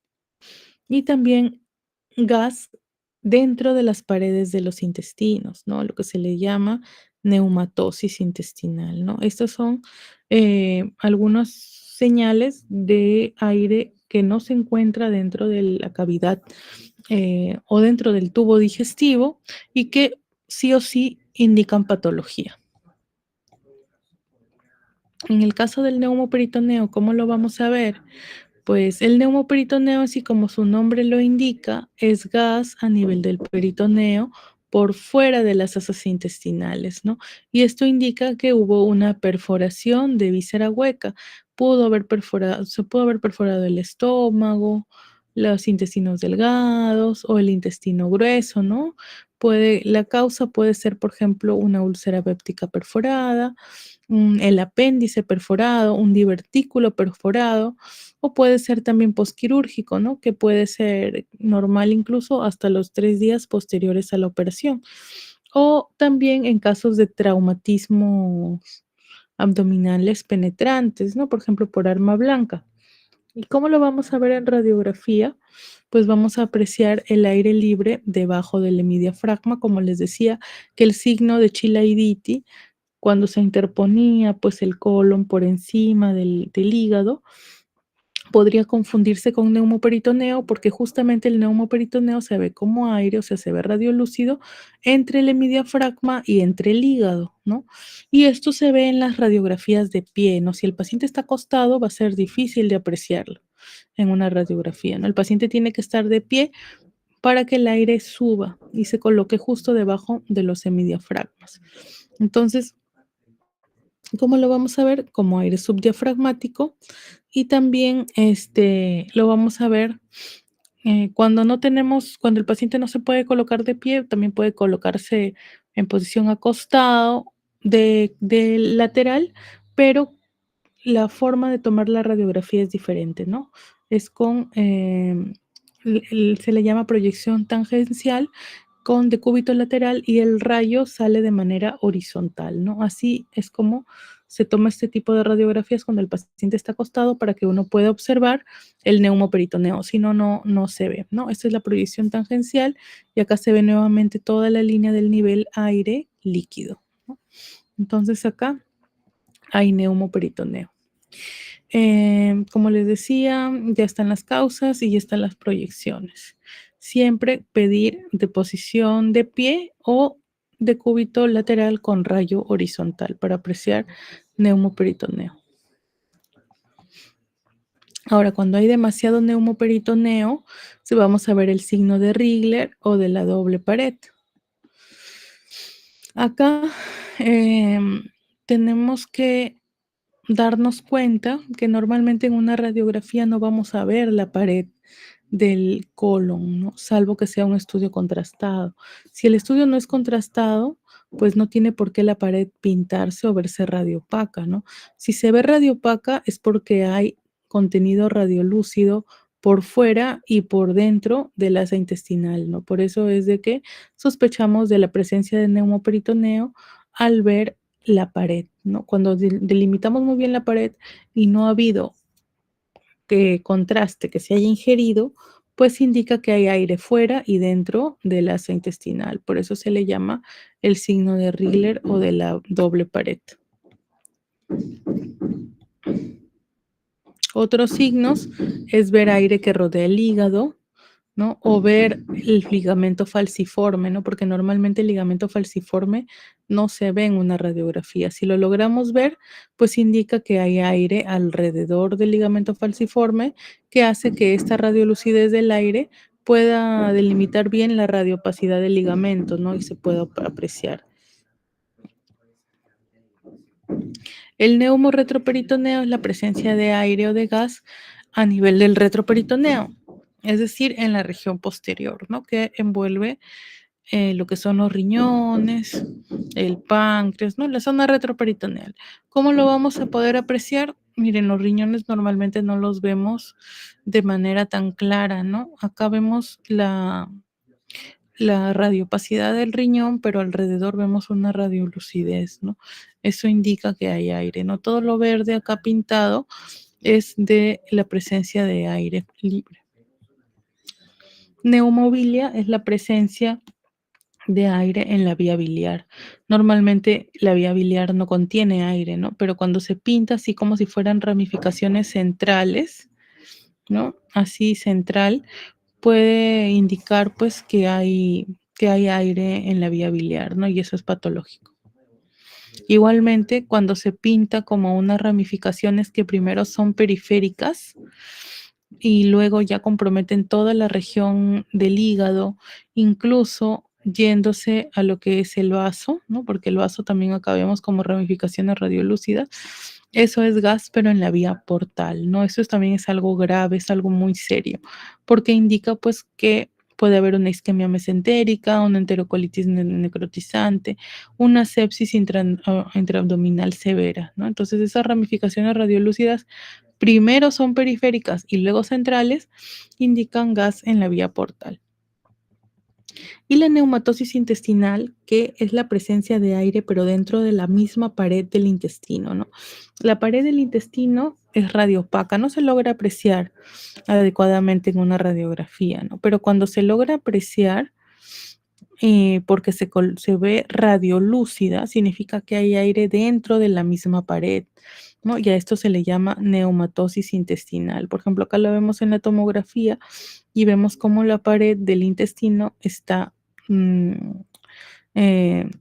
y también gas dentro de las paredes de los intestinos, ¿no? Lo que se le llama neumatosis intestinal, ¿no? Estas son algunas señales de aire que no se encuentra dentro de la cavidad o dentro del tubo digestivo y que sí o sí indican patología. En el caso del neumoperitoneo, ¿cómo lo vamos a ver? Pues el neumoperitoneo, así como su nombre lo indica, es gas a nivel del peritoneo por fuera de las asas intestinales, ¿no? Y esto indica que hubo una perforación de víscera hueca. Se pudo haber perforado el estómago, los intestinos delgados o el intestino grueso, ¿no? La causa puede ser, por ejemplo, una úlcera péptica perforada, el apéndice perforado, un divertículo perforado, o puede ser también posquirúrgico, ¿no? Que puede ser normal incluso hasta los 3 días posteriores a la operación. O también en casos de traumatismos abdominales penetrantes, ¿no? Por ejemplo, por arma blanca. ¿Y cómo lo vamos a ver en radiografía? Pues vamos a apreciar el aire libre debajo del hemidiafragma, como les decía, que el signo de Chilaiditi, cuando se interponía pues el colon por encima del hígado, podría confundirse con neumoperitoneo porque justamente el neumoperitoneo se ve como aire, o sea, se ve radiolúcido entre el hemidiafragma y entre el hígado, ¿no? Y esto se ve en las radiografías de pie, ¿no? Si el paciente está acostado, va a ser difícil de apreciarlo en una radiografía, ¿no? El paciente tiene que estar de pie para que el aire suba y se coloque justo debajo de los hemidiafragmas. Entonces, ¿cómo lo vamos a ver? Como aire subdiafragmático y también lo vamos a ver cuando el paciente no se puede colocar de pie, también puede colocarse en posición acostado de lateral, pero la forma de tomar la radiografía es diferente, ¿no? Es con, se le llama proyección tangencial con decúbito lateral y el rayo sale de manera horizontal, ¿no? Así es como se toma este tipo de radiografías cuando el paciente está acostado para que uno pueda observar el neumoperitoneo, si no, no se ve, ¿no? Esta es la proyección tangencial y acá se ve nuevamente toda la línea del nivel aire líquido, ¿no? Entonces acá hay neumoperitoneo. Como les decía, ya están las causas y ya están las proyecciones. Siempre pedir de posición de pie o de cúbito lateral con rayo horizontal para apreciar neumoperitoneo. Ahora, cuando hay demasiado neumoperitoneo, vamos a ver el signo de Rigler o de la doble pared. Acá tenemos que darnos cuenta que normalmente en una radiografía no vamos a ver la pared del colon, ¿no? Salvo que sea un estudio contrastado. Si el estudio no es contrastado, pues no tiene por qué la pared pintarse o verse radiopaca, ¿no? Si se ve radiopaca es porque hay contenido radiolúcido por fuera y por dentro del asa intestinal, ¿no? Por eso es de que sospechamos de la presencia de neumoperitoneo al ver la pared, ¿no? Cuando delimitamos muy bien la pared y no ha habido contraste que se haya ingerido, pues indica que hay aire fuera y dentro del asa intestinal. Por eso se le llama el signo de Rigler o de la doble pared. Otros signos es ver aire que rodea el hígado, ¿no? O ver el ligamento falciforme, ¿no? Porque normalmente el ligamento falciforme no se ve en una radiografía. Si lo logramos ver, pues indica que hay aire alrededor del ligamento falciforme que hace que esta radiolucidez del aire pueda delimitar bien la radiopacidad del ligamento, ¿no? Y se pueda apreciar. El neumorretroperitoneo es la presencia de aire o de gas a nivel del retroperitoneo, es decir, en la región posterior, ¿no? Que envuelve lo que son los riñones, el páncreas, ¿no? La zona retroperitoneal. ¿Cómo lo vamos a poder apreciar? Miren, los riñones normalmente no los vemos de manera tan clara, ¿no? Acá vemos la radiopacidad del riñón, pero alrededor vemos una radiolucidez, ¿no? Eso indica que hay aire, ¿no? Todo lo verde acá pintado es de la presencia de aire libre. Neumobilia es la presencia de aire en la vía biliar. Normalmente la vía biliar no contiene aire, ¿no? Pero cuando se pinta así como si fueran ramificaciones centrales, ¿no? Así central, puede indicar pues que hay aire en la vía biliar, ¿no? Y eso es patológico. Igualmente, cuando se pinta como unas ramificaciones que primero son periféricas y luego ya comprometen toda la región del hígado, incluso yéndose a lo que es el vaso, ¿no? Porque el vaso también acá vemos como ramificaciones radiolúcidas. Eso es gas, pero en la vía portal, ¿no? Eso también es algo grave, es algo muy serio, porque indica pues que puede haber una isquemia mesentérica, una enterocolitis necrotizante, una sepsis intraabdominal severa, ¿no? Entonces esas ramificaciones radiolúcidas primero son periféricas y luego centrales, indican gas en la vía portal. Y la neumatosis intestinal, que es la presencia de aire, pero dentro de la misma pared del intestino, ¿no? La pared del intestino es radiopaca, no se logra apreciar adecuadamente en una radiografía, ¿no? Pero cuando se logra apreciar, porque se ve radiolúcida, significa que hay aire dentro de la misma pared, ¿no? Y a esto se le llama neumatosis intestinal. Por ejemplo, acá lo vemos en la tomografía y vemos cómo la pared del intestino está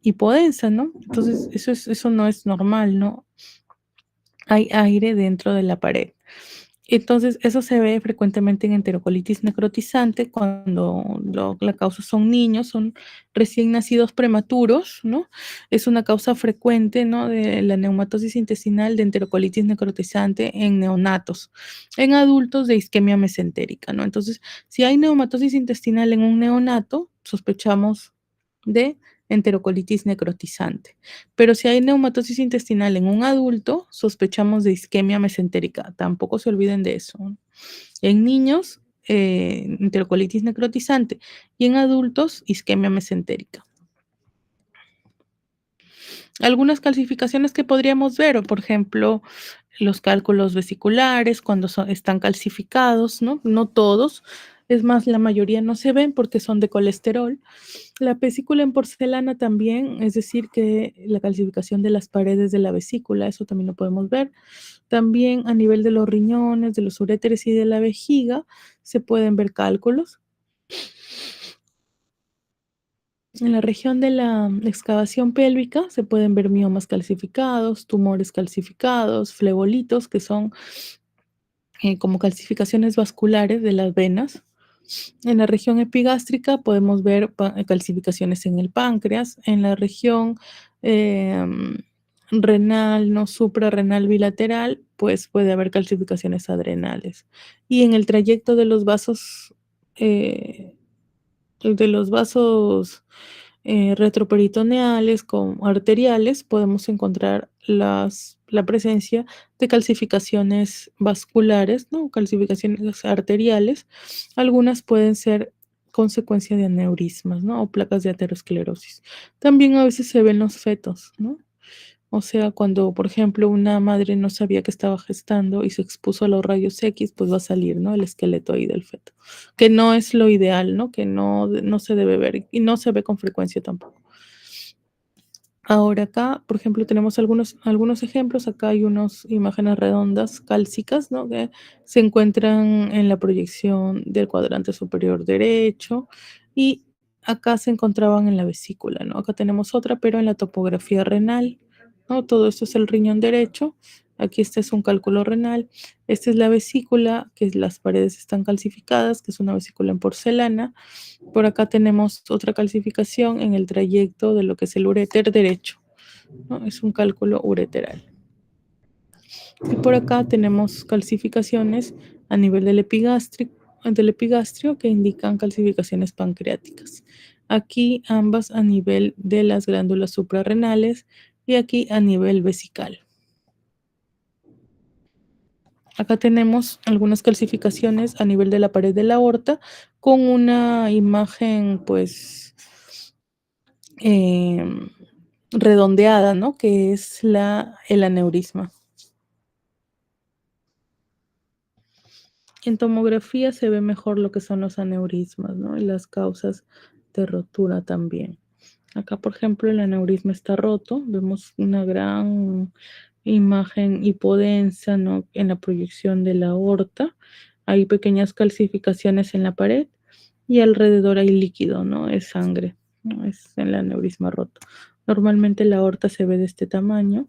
hipodensa, ¿no? Entonces, eso no es normal, ¿no? Hay aire dentro de la pared. Entonces, eso se ve frecuentemente en enterocolitis necrotizante cuando la causa son niños, son recién nacidos prematuros, ¿no? Es una causa frecuente, ¿no? De la neumatosis intestinal de enterocolitis necrotizante en neonatos. En adultos de isquemia mesentérica, ¿no? Entonces, si hay neumatosis intestinal en un neonato, sospechamos de enterocolitis necrotizante. Pero si hay neumatosis intestinal en un adulto, sospechamos de isquemia mesentérica. Tampoco se olviden de eso. En niños, enterocolitis necrotizante y en adultos, isquemia mesentérica. Algunas calcificaciones que podríamos ver, o por ejemplo, los cálculos vesiculares cuando están calcificados, ¿no? No todos, es más, la mayoría no se ven porque son de colesterol. La vesícula en porcelana también, es decir, que la calcificación de las paredes de la vesícula, eso también lo podemos ver. También a nivel de los riñones, de los uréteres y de la vejiga, se pueden ver cálculos. En la región de la excavación pélvica se pueden ver miomas calcificados, tumores calcificados, flebolitos, que son como calcificaciones vasculares de las venas. En la región epigástrica podemos ver calcificaciones en el páncreas. En la región renal, no suprarrenal bilateral, pues puede haber calcificaciones adrenales. Y en el trayecto de los vasos retroperitoneales con arteriales podemos encontrar las la presencia de calcificaciones vasculares, ¿no? Calcificaciones arteriales. Algunas pueden ser consecuencia de aneurismas, ¿no? O placas de aterosclerosis. También a veces se ven los fetos, ¿no? O sea, cuando, por ejemplo, una madre no sabía que estaba gestando y se expuso a los rayos X, pues va a salir, ¿no? El esqueleto ahí del feto, que no es lo ideal, ¿no? Que no se debe ver y no se ve con frecuencia tampoco. Ahora acá, por ejemplo, tenemos algunos ejemplos. Acá hay unas imágenes redondas cálcicas, ¿no? Que se encuentran en la proyección del cuadrante superior derecho y acá se encontraban en la vesícula, ¿no? Acá tenemos otra, pero en la topografía renal, ¿no? Todo esto es el riñón derecho. Aquí este es un cálculo renal. Esta es la vesícula, que las paredes están calcificadas, que es una vesícula en porcelana. Por acá tenemos otra calcificación en el trayecto de lo que es el uréter derecho, ¿no? Es un cálculo ureteral. Y por acá tenemos calcificaciones a nivel del epigastrio que indican calcificaciones pancreáticas. Aquí ambas a nivel de las glándulas suprarrenales y aquí a nivel vesical. Acá tenemos algunas calcificaciones a nivel de la pared de la aorta con una imagen, pues, redondeada, ¿no? Que es el aneurisma. En tomografía se ve mejor lo que son los aneurismas, ¿no? Y las causas de rotura también. Acá, por ejemplo, el aneurisma está roto. Vemos una gran imagen hipodensa, ¿no? En la proyección de la aorta. Hay pequeñas calcificaciones en la pared y alrededor hay líquido, ¿no? Es sangre, ¿no? Es el aneurisma roto. Normalmente la aorta se ve de este tamaño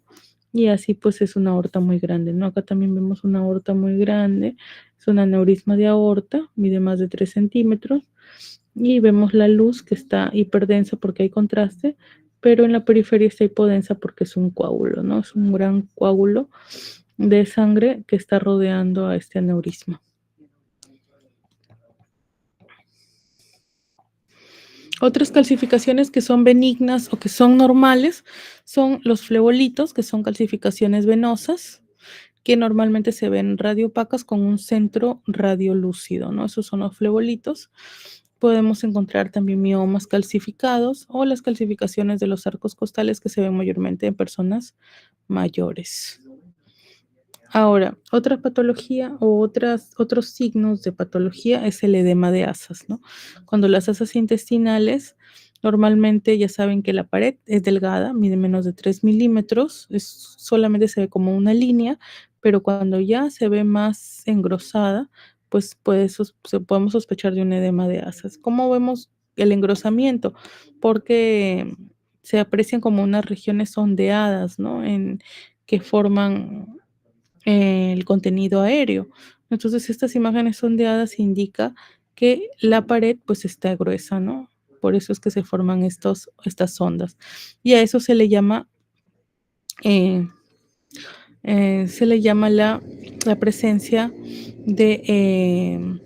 y así pues es una aorta muy grande, ¿no? Acá también vemos una aorta muy grande. Es un aneurisma de aorta, mide más de 3 centímetros. Y vemos la luz que está hiperdensa porque hay contraste, pero en la periferia está hipodensa porque es un coágulo, ¿no? Es un gran coágulo de sangre que está rodeando a este aneurisma. Otras calcificaciones que son benignas o que son normales son los flebolitos, que son calcificaciones venosas, que normalmente se ven radiopacas con un centro radiolúcido, ¿no? Esos son los flebolitos. Podemos encontrar también miomas calcificados o las calcificaciones de los arcos costales que se ven mayormente en personas mayores. Ahora, otra patología o otros signos de patología es el edema de asas, ¿no? Cuando las asas intestinales, normalmente ya saben que la pared es delgada, mide menos de 3 milímetros, solamente se ve como una línea, pero cuando ya se ve más engrosada, pues podemos sospechar de un edema de asas. ¿Cómo vemos el engrosamiento? Porque se aprecian como unas regiones ondeadas, ¿no? Que forman el contenido aéreo. Entonces, estas imágenes ondeadas indica que la pared pues está gruesa, ¿no? Por eso es que se forman estas ondas. Y a eso se le llama la presencia de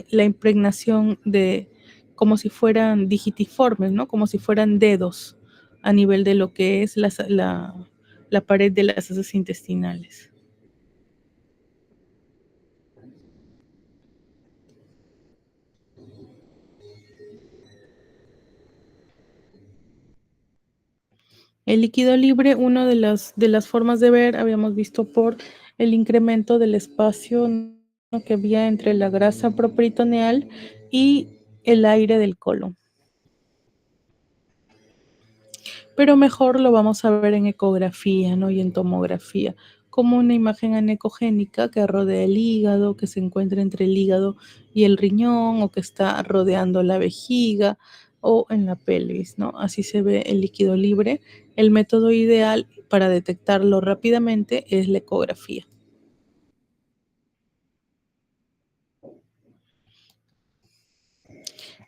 la impregnación de como si fueran digitiformes, ¿no? Como si fueran dedos a nivel de lo que es la pared de las asas intestinales. El líquido libre, una de las formas de ver, habíamos visto por el incremento del espacio, ¿no? Que había entre la grasa properitoneal y el aire del colon. Pero mejor lo vamos a ver en ecografía, ¿no? Y en tomografía, como una imagen anecogénica que rodea el hígado, que se encuentra entre el hígado y el riñón, o que está rodeando la vejiga, o en la pelvis, ¿no? Así se ve el líquido libre. El método ideal para detectarlo rápidamente es la ecografía.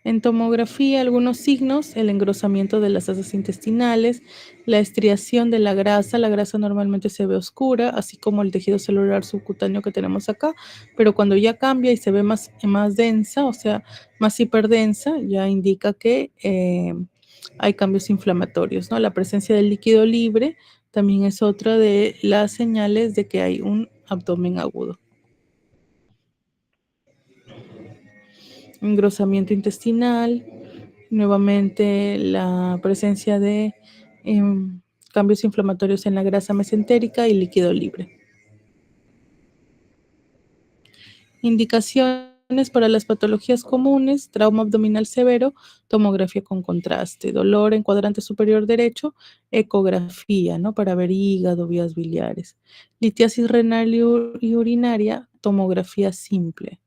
En tomografía, algunos signos: el engrosamiento de las asas intestinales, la estriación de la grasa normalmente se ve oscura, así como el tejido celular subcutáneo que tenemos acá, pero cuando ya cambia y se ve más densa, o sea, más hiperdensa, ya indica que hay cambios inflamatorios, ¿no? La presencia del líquido libre también es otra de las señales de que hay un abdomen agudo. Engrosamiento intestinal, nuevamente la presencia de cambios inflamatorios en la grasa mesentérica y líquido libre. Indicaciones para las patologías comunes: trauma abdominal severo, tomografía con contraste, dolor en cuadrante superior derecho, ecografía, ¿no? Para ver hígado, vías biliares, litiasis renal y urinaria, tomografía simple,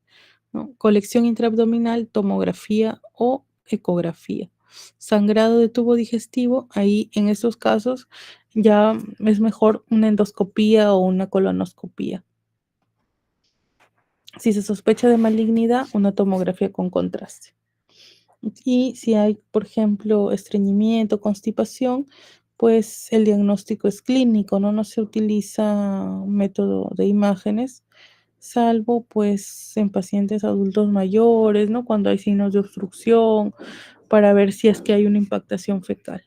¿no? Colección intraabdominal, tomografía o ecografía. Sangrado de tubo digestivo, ahí en estos casos ya es mejor una endoscopía o una colonoscopía. Si se sospecha de malignidad, una tomografía con contraste. Y si hay, por ejemplo, estreñimiento, constipación, pues el diagnóstico es clínico, ¿no? No se utiliza un método de imágenes, salvo pues en pacientes adultos mayores, ¿no? Cuando hay signos de obstrucción, para ver si es que hay una impactación fecal.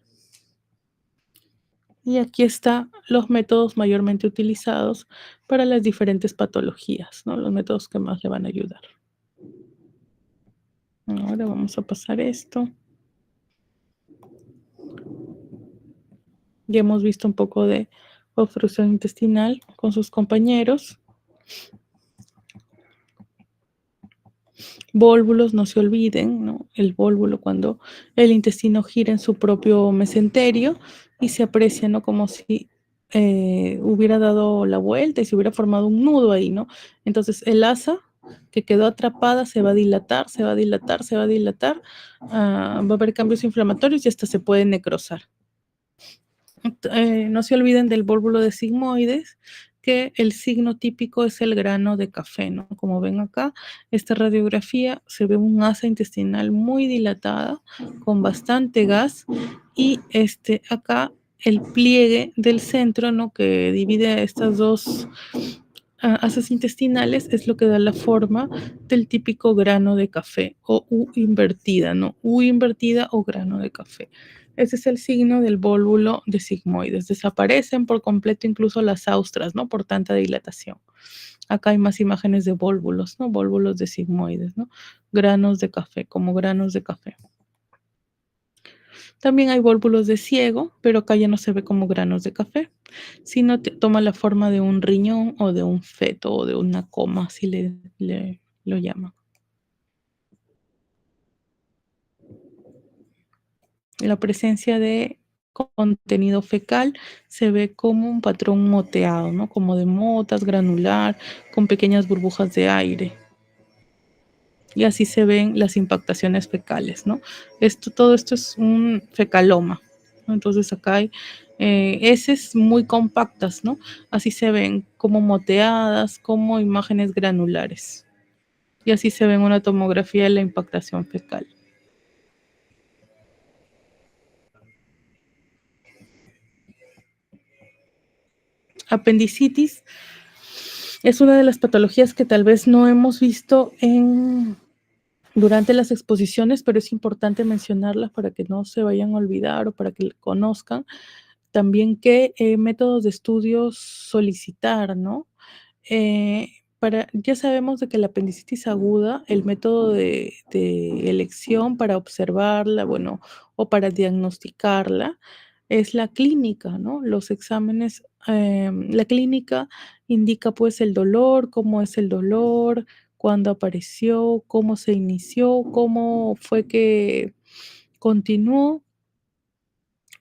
Y aquí están los métodos mayormente utilizados para las diferentes patologías, ¿no? Los métodos que más le van a ayudar. Ahora vamos a pasar esto. Ya hemos visto un poco de obstrucción intestinal con sus compañeros. Vólvulos, no se olviden, ¿no? El vólvulo, cuando el intestino gira en su propio mesenterio y se aprecia, ¿no? Como si hubiera dado la vuelta y se hubiera formado un nudo ahí, ¿no? Entonces el asa que quedó atrapada se va a dilatar, se va a dilatar, se va a dilatar, va a haber cambios inflamatorios y hasta se puede necrosar. No se olviden del vólvulo de sigmoides, que el signo típico es el grano de café, ¿no? Como ven acá, esta radiografía se ve un asa intestinal muy dilatada, con bastante gas, y acá el pliegue del centro, ¿no? Que divide estas dos asas intestinales, es lo que da la forma del típico grano de café, o U invertida, ¿no? U invertida o grano de café. Ese es el signo del vólvulo de sigmoides. Desaparecen por completo incluso las austras, ¿no? Por tanta dilatación. Acá hay más imágenes de vólvulos, ¿no? Vólvulos de sigmoides, ¿no? Granos de café, como granos de café. También hay vólvulos de ciego, pero acá ya no se ve como granos de café, sino toma la forma de un riñón o de un feto o de una coma, así lo llaman. La presencia de contenido fecal se ve como un patrón moteado, ¿no? Como de motas, granular, con pequeñas burbujas de aire. Y así se ven las impactaciones fecales, ¿no? Todo esto es un fecaloma, ¿no? Entonces acá hay heces muy compactas, ¿no? Así se ven como moteadas, como imágenes granulares. Y así se ve en una tomografía de la impactación fecal. Apendicitis es una de las patologías que tal vez no hemos visto durante las exposiciones, pero es importante mencionarlas para que no se vayan a olvidar o para que conozcan también qué métodos de estudios solicitar, ¿no? Ya sabemos de que la apendicitis aguda, el método de elección para observarla, bueno, o para diagnosticarla, es la clínica, ¿no? Los exámenes, la clínica indica pues el dolor, cómo es el dolor, cuándo apareció, cómo se inició, cómo fue que continuó,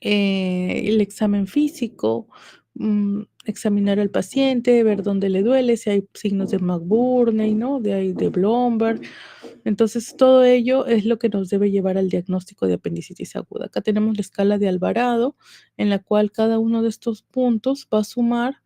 el examen físico, examinar al paciente, ver dónde le duele, si hay signos de McBurney, ¿no? De Blomberg. Entonces, todo ello es lo que nos debe llevar al diagnóstico de apendicitis aguda. Acá tenemos la escala de Alvarado, en la cual cada uno de estos puntos va a sumar,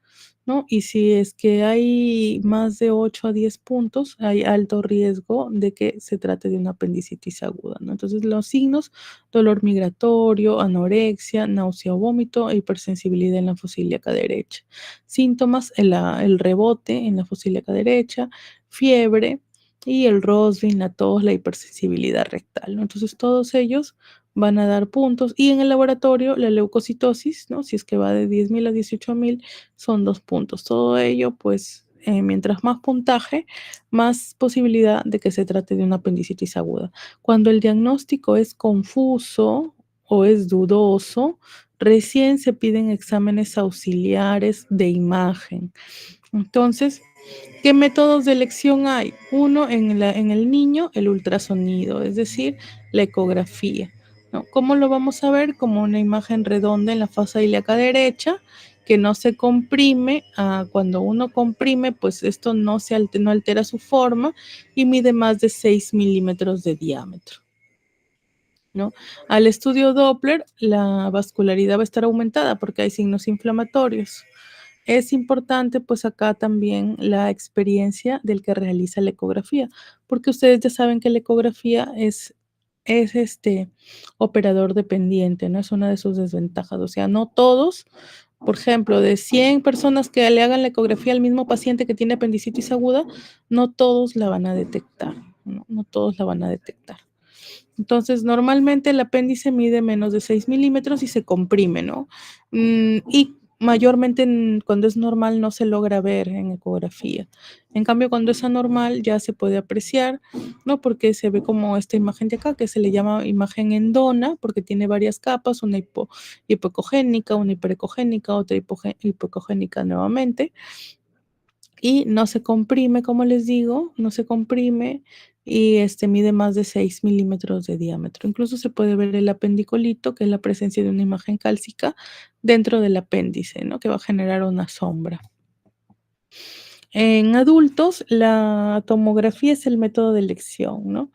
¿no? Y si es que hay más de 8 a 10 puntos, hay alto riesgo de que se trate de una apendicitis aguda, ¿no? Entonces, los signos: dolor migratorio, anorexia, náusea o vómito e hipersensibilidad en la fosa ilíaca derecha. Síntomas: el rebote en la fosa ilíaca derecha, fiebre y el Rosvin, la tos, la hipersensibilidad rectal, ¿no? Entonces, todos ellos van a dar puntos. Y en el laboratorio, la leucocitosis, ¿no? Si es que va de 10.000 a 18.000, son 2 puntos. Todo ello, pues, mientras más puntaje, más posibilidad de que se trate de una apendicitis aguda. Cuando el diagnóstico es confuso o es dudoso, recién se piden exámenes auxiliares de imagen. Entonces, ¿qué métodos de elección hay? Uno, en el niño, el ultrasonido, es decir, la ecografía, ¿no? ¿Cómo lo vamos a ver? Como una imagen redonda en la fosa ilíaca derecha, que no se comprime. Cuando uno comprime, pues esto no altera su forma y mide más de 6 milímetros de diámetro, ¿no? Al estudio Doppler, la vascularidad va a estar aumentada porque hay signos inflamatorios. Es importante, pues acá también la experiencia del que realiza la ecografía, porque ustedes ya saben que la ecografía es operador dependiente, ¿no? Es una de sus desventajas. O sea, no todos, por ejemplo, de 100 personas que le hagan la ecografía al mismo paciente que tiene apendicitis aguda, no todos la van a detectar, ¿no? No todos la van a detectar. Entonces, normalmente el apéndice mide menos de 6 milímetros y se comprime, ¿no? Y mayormente cuando es normal no se logra ver en ecografía. En cambio, cuando es anormal ya se puede apreciar, ¿no? Porque se ve como esta imagen de acá, que se le llama imagen endona, porque tiene varias capas, una hipoecogénica, una hiperecogénica, otra hipoecogénica nuevamente. Y no se comprime, como les digo, no se comprime y mide más de 6 milímetros de diámetro. Incluso se puede ver el apendicolito, que es la presencia de una imagen cálcica dentro del apéndice, ¿no? Que va a generar una sombra. En adultos, la tomografía es el método de elección, ¿no?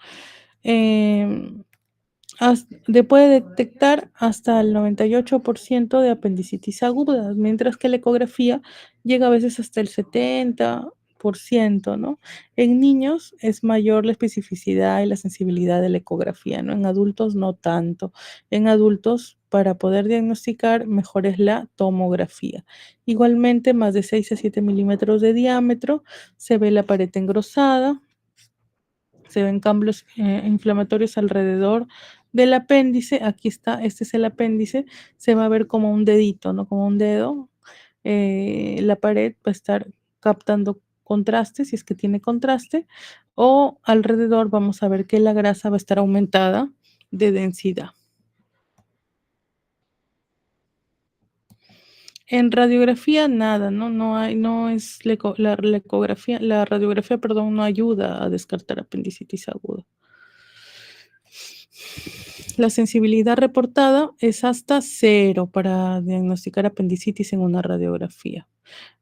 Puede detectar hasta el 98% de apendicitis aguda, mientras que la ecografía llega a veces hasta el 70%, ¿no? En niños es mayor la especificidad y la sensibilidad de la ecografía, ¿no? En adultos no tanto. En adultos, para poder diagnosticar, mejor es la tomografía. Igualmente, más de 6 a 7 milímetros de diámetro, se ve la pared engrosada, se ven cambios inflamatorios alrededor del apéndice. Aquí está, este es el apéndice, se va a ver como un dedito, ¿no? Como un dedo. La pared va a estar captando contraste, si es que tiene contraste, o alrededor vamos a ver que la grasa va a estar aumentada de densidad. En radiografía nada, ¿no? No es la radiografía, perdón, no ayuda a descartar apendicitis aguda. La sensibilidad reportada es hasta 0 para diagnosticar apendicitis en una radiografía.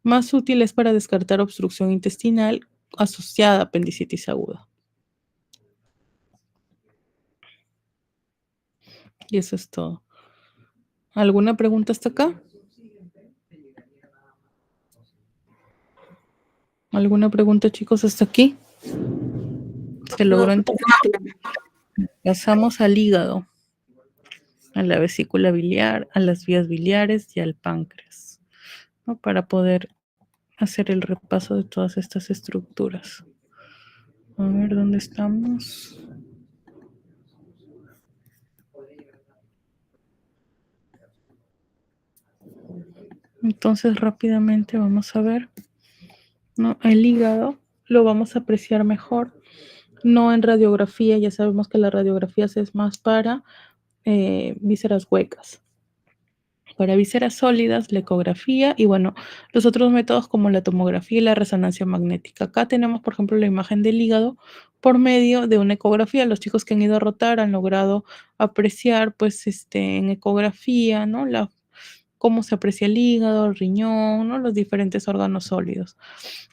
Más útil es para descartar obstrucción intestinal asociada a apendicitis aguda. Y eso es todo. ¿Alguna pregunta hasta acá? ¿Alguna pregunta, chicos, hasta aquí? ¿Se logró entender? Pasamos al hígado, a la vesícula biliar, a las vías biliares y al páncreas, ¿no? Para poder hacer el repaso de todas estas estructuras. A ver, ¿dónde estamos? Entonces, rápidamente vamos a ver, ¿no? El hígado lo vamos a apreciar mejor, no en radiografía. Ya sabemos que la radiografía es más para vísceras huecas. Para vísceras sólidas, la ecografía y bueno, los otros métodos como la tomografía y la resonancia magnética. Acá tenemos, por ejemplo, la imagen del hígado por medio de una ecografía. Los chicos que han ido a rotar han logrado apreciar, pues, en ecografía, ¿no? Cómo se aprecia el hígado, el riñón, ¿no? Los diferentes órganos sólidos.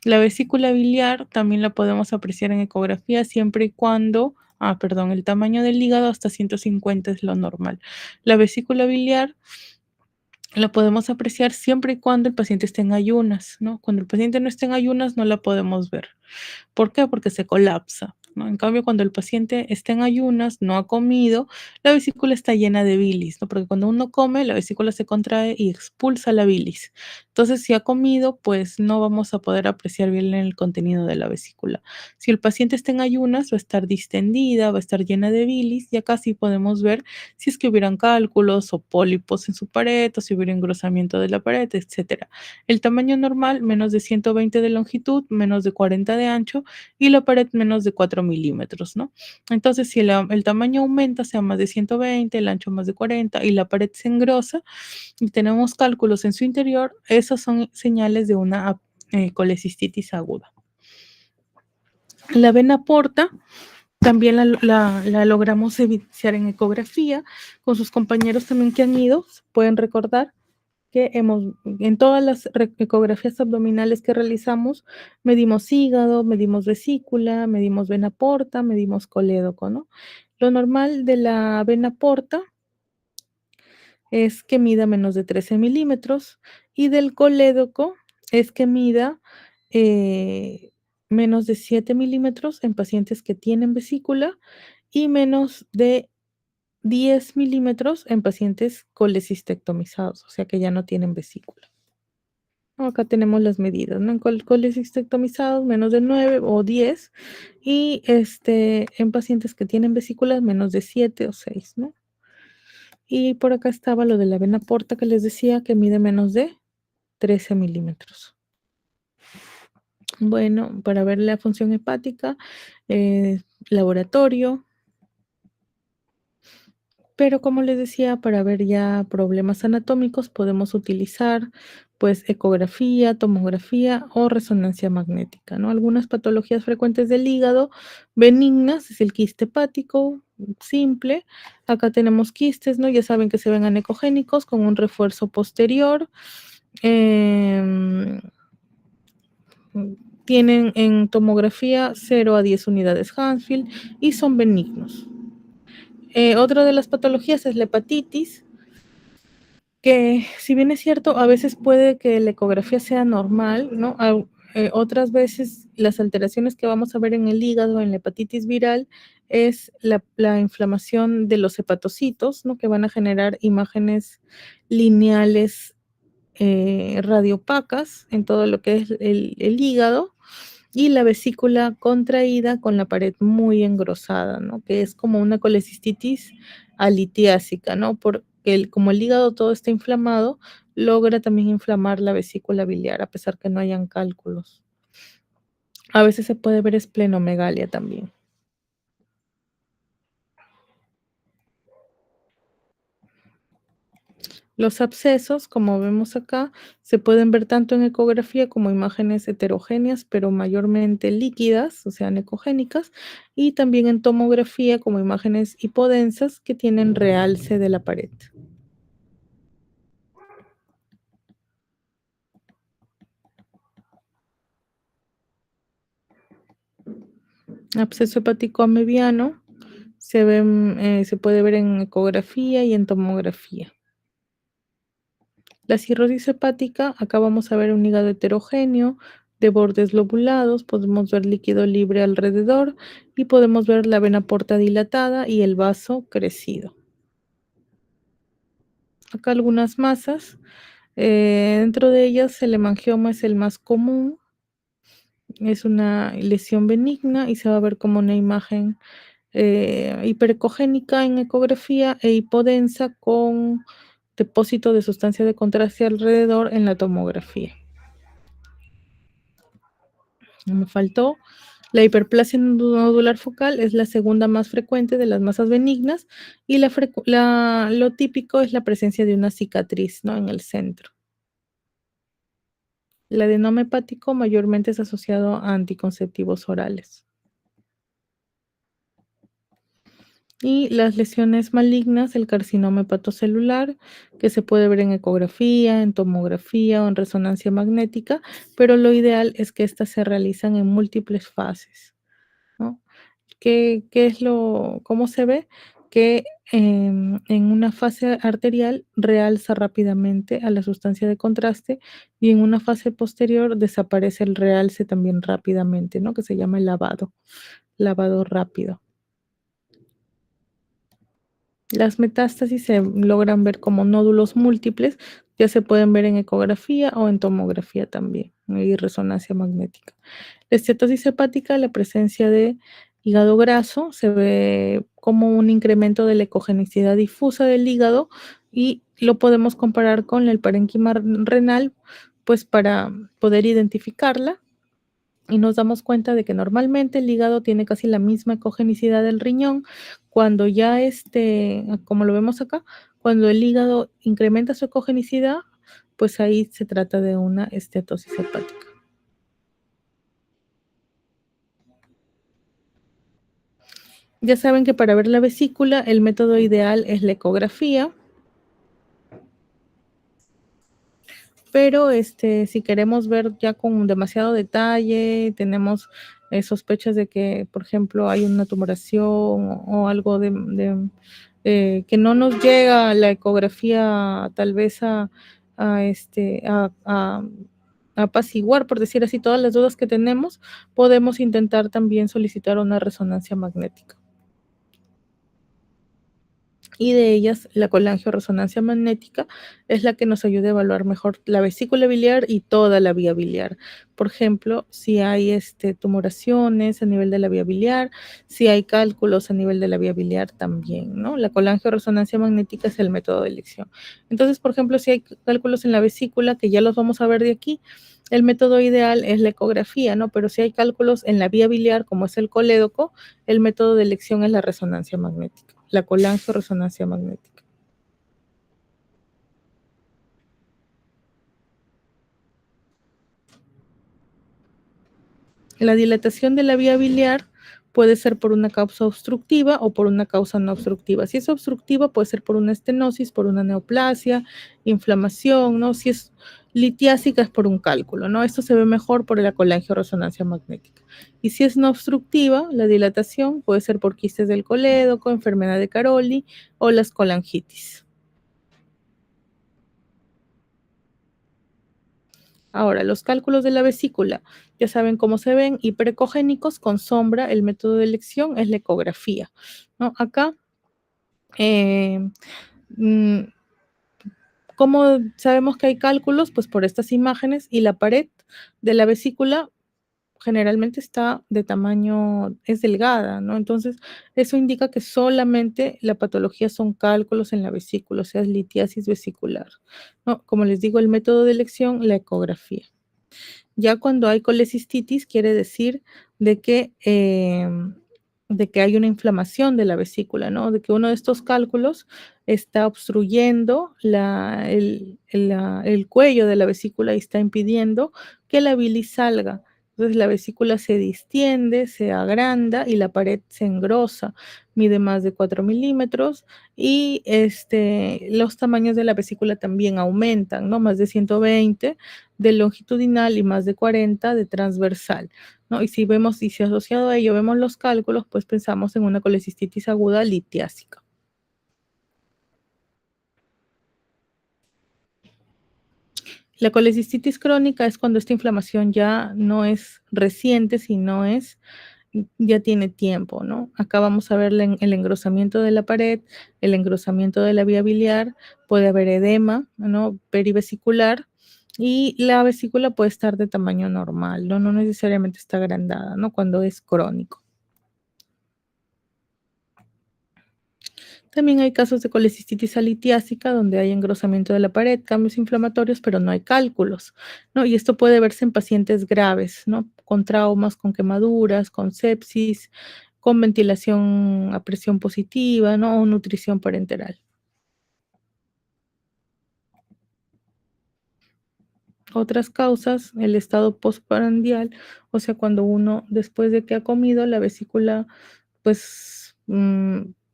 La vesícula biliar también la podemos apreciar en ecografía siempre y cuando, el tamaño del hígado hasta 150 es lo normal. La vesícula biliar la podemos apreciar siempre y cuando el paciente esté en ayunas, ¿no? Cuando el paciente no esté en ayunas, no la podemos ver. ¿Por qué? Porque se colapsa, ¿no? En cambio, cuando el paciente está en ayunas, no ha comido, la vesícula está llena de bilis, ¿no? Porque cuando uno come, la vesícula se contrae y expulsa la bilis. Entonces, si ha comido, pues no vamos a poder apreciar bien el contenido de la vesícula. Si el paciente está en ayunas, va a estar distendida, va a estar llena de bilis, y acá sí podemos ver si es que hubieran cálculos o pólipos en su pared, o si hubiera engrosamiento de la pared, etcétera. El tamaño normal, menos de 120 de longitud, menos de 40 de ancho, y la pared menos de 4 milímetros, ¿no? Entonces, si el tamaño aumenta, sea más de 120, el ancho más de 40 y la pared se engrosa y tenemos cálculos en su interior, esas son señales de una colecistitis aguda. La vena porta también la logramos evidenciar en ecografía. Con sus compañeros también que han ido, pueden recordar que en todas las ecografías abdominales que realizamos, medimos hígado, medimos vesícula, medimos vena porta, medimos colédoco, ¿no? Lo normal de la vena porta es que mida menos de 13 milímetros, y del colédoco es que mida menos de 7 milímetros en pacientes que tienen vesícula y menos de 10 milímetros en pacientes colecistectomizados, o sea que ya no tienen vesícula. Acá tenemos las medidas, ¿no? En colecistectomizados menos de 9 o 10, y en pacientes que tienen vesículas menos de 7 o 6, ¿no? Y por acá estaba lo de la vena porta que les decía, que mide menos de 13 milímetros. Bueno, para ver la función hepática, laboratorio. Pero como les decía, para ver ya problemas anatómicos podemos utilizar pues ecografía, tomografía o resonancia magnética, ¿no? Algunas patologías frecuentes del hígado benignas es el quiste hepático simple. Acá tenemos quistes, ¿no? Ya saben que se ven anecogénicos con un refuerzo posterior. Tienen en tomografía 0 a 10 unidades Hansfield y son benignos. Otra de las patologías es la hepatitis, que si bien es cierto, a veces puede que la ecografía sea normal, ¿no? Otras veces las alteraciones que vamos a ver en el hígado, en la hepatitis viral, es la inflamación de los hepatocitos, ¿no? Que van a generar imágenes lineales radiopacas en todo lo que es el hígado, y la vesícula contraída con la pared muy engrosada, ¿no? Que es como una colecistitis alitiásica, ¿no? Porque como el hígado todo está inflamado, logra también inflamar la vesícula biliar, a pesar que no hayan cálculos. A veces se puede ver esplenomegalia también. Los abscesos, como vemos acá, se pueden ver tanto en ecografía como imágenes heterogéneas, pero mayormente líquidas, o sea, anecogénicas, y también en tomografía como imágenes hipodensas que tienen realce de la pared. Absceso hepático amebiano se puede ver en ecografía y en tomografía. La cirrosis hepática, acá vamos a ver un hígado heterogéneo de bordes lobulados, podemos ver líquido libre alrededor y podemos ver la vena porta dilatada y el vaso crecido. Acá algunas masas, dentro de ellas el hemangioma es el más común, es una lesión benigna y se va a ver como una imagen hiperecogénica en ecografía e hipodensa con depósito de sustancia de contraste alrededor en la tomografía. Me faltó. La hiperplasia nodular focal es la segunda más frecuente de las masas benignas, y lo típico es la presencia de una cicatriz, ¿no? En el centro. El adenoma hepático mayormente es asociado a anticonceptivos orales. Y las lesiones malignas, el carcinoma hepatocelular, que se puede ver en ecografía, en tomografía o en resonancia magnética, pero lo ideal es que estas se realizan en múltiples fases, ¿no? ¿Cómo se ve? Que en una fase arterial realza rápidamente a la sustancia de contraste, y en una fase posterior desaparece el realce también rápidamente, ¿no? Que se llama el lavado rápido. Las metástasis se logran ver como nódulos múltiples, ya se pueden ver en ecografía o en tomografía también, y resonancia magnética. La esteatosis hepática, la presencia de hígado graso, se ve como un incremento de la ecogenicidad difusa del hígado y lo podemos comparar con el parénquima renal, pues para poder identificarla. Y nos damos cuenta de que normalmente el hígado tiene casi la misma ecogenicidad del riñón. Cuando ya como lo vemos acá, cuando el hígado incrementa su ecogenicidad, pues ahí se trata de una esteatosis hepática. Ya saben que para ver la vesícula, el método ideal es la ecografía. Pero si queremos ver ya con demasiado detalle, tenemos sospechas de que, por ejemplo, hay una tumoración o algo que no nos llega la ecografía tal vez a apaciguar, por decir así, todas las dudas que tenemos, podemos intentar también solicitar una resonancia magnética. Y de ellas, la colangioresonancia magnética es la que nos ayuda a evaluar mejor la vesícula biliar y toda la vía biliar. Por ejemplo, si hay tumoraciones a nivel de la vía biliar, si hay cálculos a nivel de la vía biliar también, ¿no? La colangioresonancia magnética es el método de elección. Entonces, por ejemplo, si hay cálculos en la vesícula, que ya los vamos a ver de aquí, el método ideal es la ecografía, ¿no? Pero si hay cálculos en la vía biliar, como es el colédoco, el método de elección es la resonancia magnética, la colangioresonancia magnética. La dilatación de la vía biliar puede ser por una causa obstructiva o por una causa no obstructiva. Si es obstructiva, puede ser por una estenosis, por una neoplasia, inflamación, ¿no? Si es litiásica, es por un cálculo, ¿no? Esto se ve mejor por la colangioresonancia magnética. Y si es no obstructiva, la dilatación puede ser por quistes del colédoco, enfermedad de Caroli o las colangitis. Ahora, los cálculos de la vesícula, ya saben cómo se ven, hiperecogénicos con sombra, el método de elección es la ecografía, ¿no? Acá, ¿cómo sabemos que hay cálculos? Pues por estas imágenes, y la pared de la vesícula generalmente está de tamaño, es delgada, ¿no? Entonces, eso indica que solamente la patología son cálculos en la vesícula, o sea, es litiasis vesicular, ¿no? Como les digo, el método de elección, la ecografía. Ya cuando hay colecistitis, quiere decir de que hay una inflamación de la vesícula, ¿no? De que uno de estos cálculos está obstruyendo el cuello de la vesícula y está impidiendo que la bilis salga. Entonces la vesícula se distiende, se agranda y la pared se engrosa, mide más de 4 milímetros y los tamaños de la vesícula también aumentan, ¿no? Más de 120 de longitudinal y más de 40 de transversal, ¿no? Y si asociado a ello vemos los cálculos, pues pensamos en una colecistitis aguda litiásica. La colecistitis crónica es cuando esta inflamación ya no es reciente, sino ya tiene tiempo, ¿no? Acá vamos a ver el engrosamiento de la pared, el engrosamiento de la vía biliar, puede haber edema, ¿no? Perivesicular, y la vesícula puede estar de tamaño normal, ¿no? No necesariamente está agrandada, ¿no? Cuando es crónico. También hay casos de colecistitis alitiásica donde hay engrosamiento de la pared, cambios inflamatorios, pero no hay cálculos, ¿no? Y esto puede verse en pacientes graves, ¿no? Con traumas, con quemaduras, con sepsis, con ventilación a presión positiva, ¿no? O nutrición parenteral. Otras causas, el estado postprandial, o sea, cuando uno después de que ha comido, la vesícula pues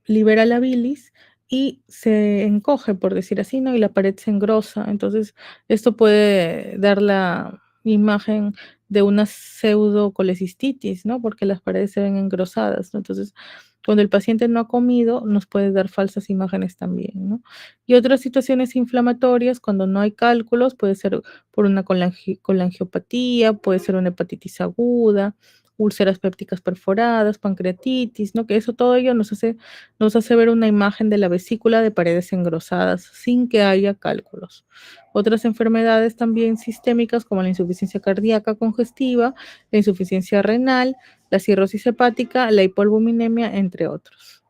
libera la bilis y se encoge, por decir así, ¿no? Y la pared se engrosa. Entonces, esto puede dar la imagen de una pseudocolecistitis, ¿no? Porque las paredes se ven engrosadas, ¿no? Entonces, cuando el paciente no ha comido, nos puede dar falsas imágenes también, ¿no? Y otras situaciones inflamatorias, cuando no hay cálculos, puede ser por una colangiopatía, puede ser una hepatitis aguda, úlceras pépticas perforadas, pancreatitis, ¿no? Que eso, todo ello nos hace ver una imagen de la vesícula de paredes engrosadas sin que haya cálculos. Otras enfermedades también sistémicas como la insuficiencia cardíaca congestiva, la insuficiencia renal, la cirrosis hepática, la hipoalbuminemia, entre otros.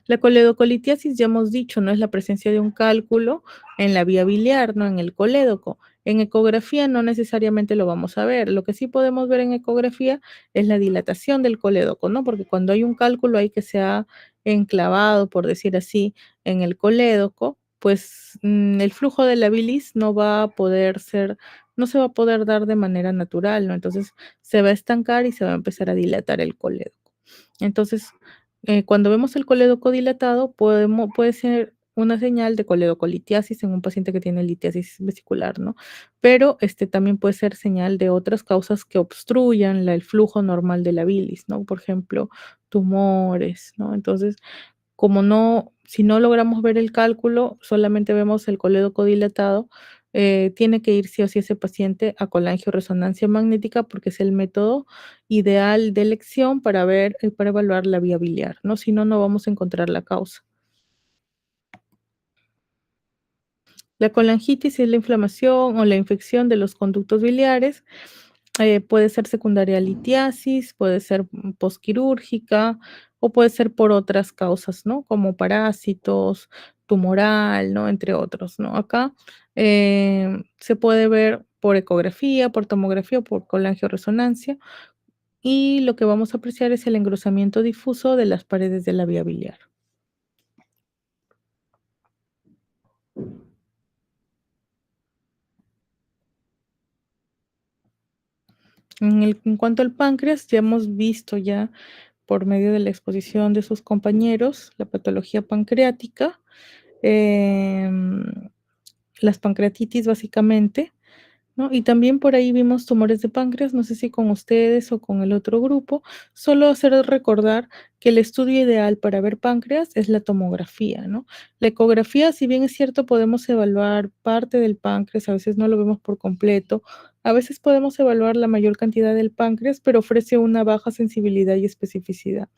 La coledocolitiasis, ya hemos dicho, no es la presencia de un cálculo en la vía biliar, no en el colédoco. En ecografía no necesariamente lo vamos a ver. Lo que sí podemos ver en ecografía es la dilatación del colédoco, ¿no? Porque cuando hay un cálculo ahí que se ha enclavado, por decir así, en el colédoco, pues el flujo de la bilis no se va a poder dar de manera natural, ¿no? Entonces se va a estancar y se va a empezar a dilatar el colédoco. Entonces, cuando vemos el colédoco dilatado, puede ser una señal de coledocolitiasis en un paciente que tiene litiasis vesicular, ¿no? Pero también puede ser señal de otras causas que obstruyan el flujo normal de la bilis, ¿no? Por ejemplo, tumores, ¿no? Entonces, si no logramos ver el cálculo, solamente vemos el colédoco dilatado, tiene que ir sí o sí ese paciente a colangioresonancia magnética porque es el método ideal de elección para evaluar la vía biliar, ¿no? Si no, no vamos a encontrar la causa. La colangitis es la inflamación o la infección de los conductos biliares. Puede ser secundaria a litiasis, puede ser posquirúrgica o puede ser por otras causas, ¿no? Como parásitos, tumoral, ¿no? Entre otros, ¿no? Acá se puede ver por ecografía, por tomografía o por colangioresonancia y lo que vamos a apreciar es el engrosamiento difuso de las paredes de la vía biliar. En cuanto al páncreas, ya hemos visto ya por medio de la exposición de sus compañeros la patología pancreática, las pancreatitis básicamente, ¿no? Y también por ahí vimos tumores de páncreas, no sé si con ustedes o con el otro grupo, solo hacer recordar que el estudio ideal para ver páncreas es la tomografía, ¿no? La ecografía, si bien es cierto, podemos evaluar parte del páncreas, a veces no lo vemos por completo, a veces podemos evaluar la mayor cantidad del páncreas, pero ofrece una baja sensibilidad y especificidad.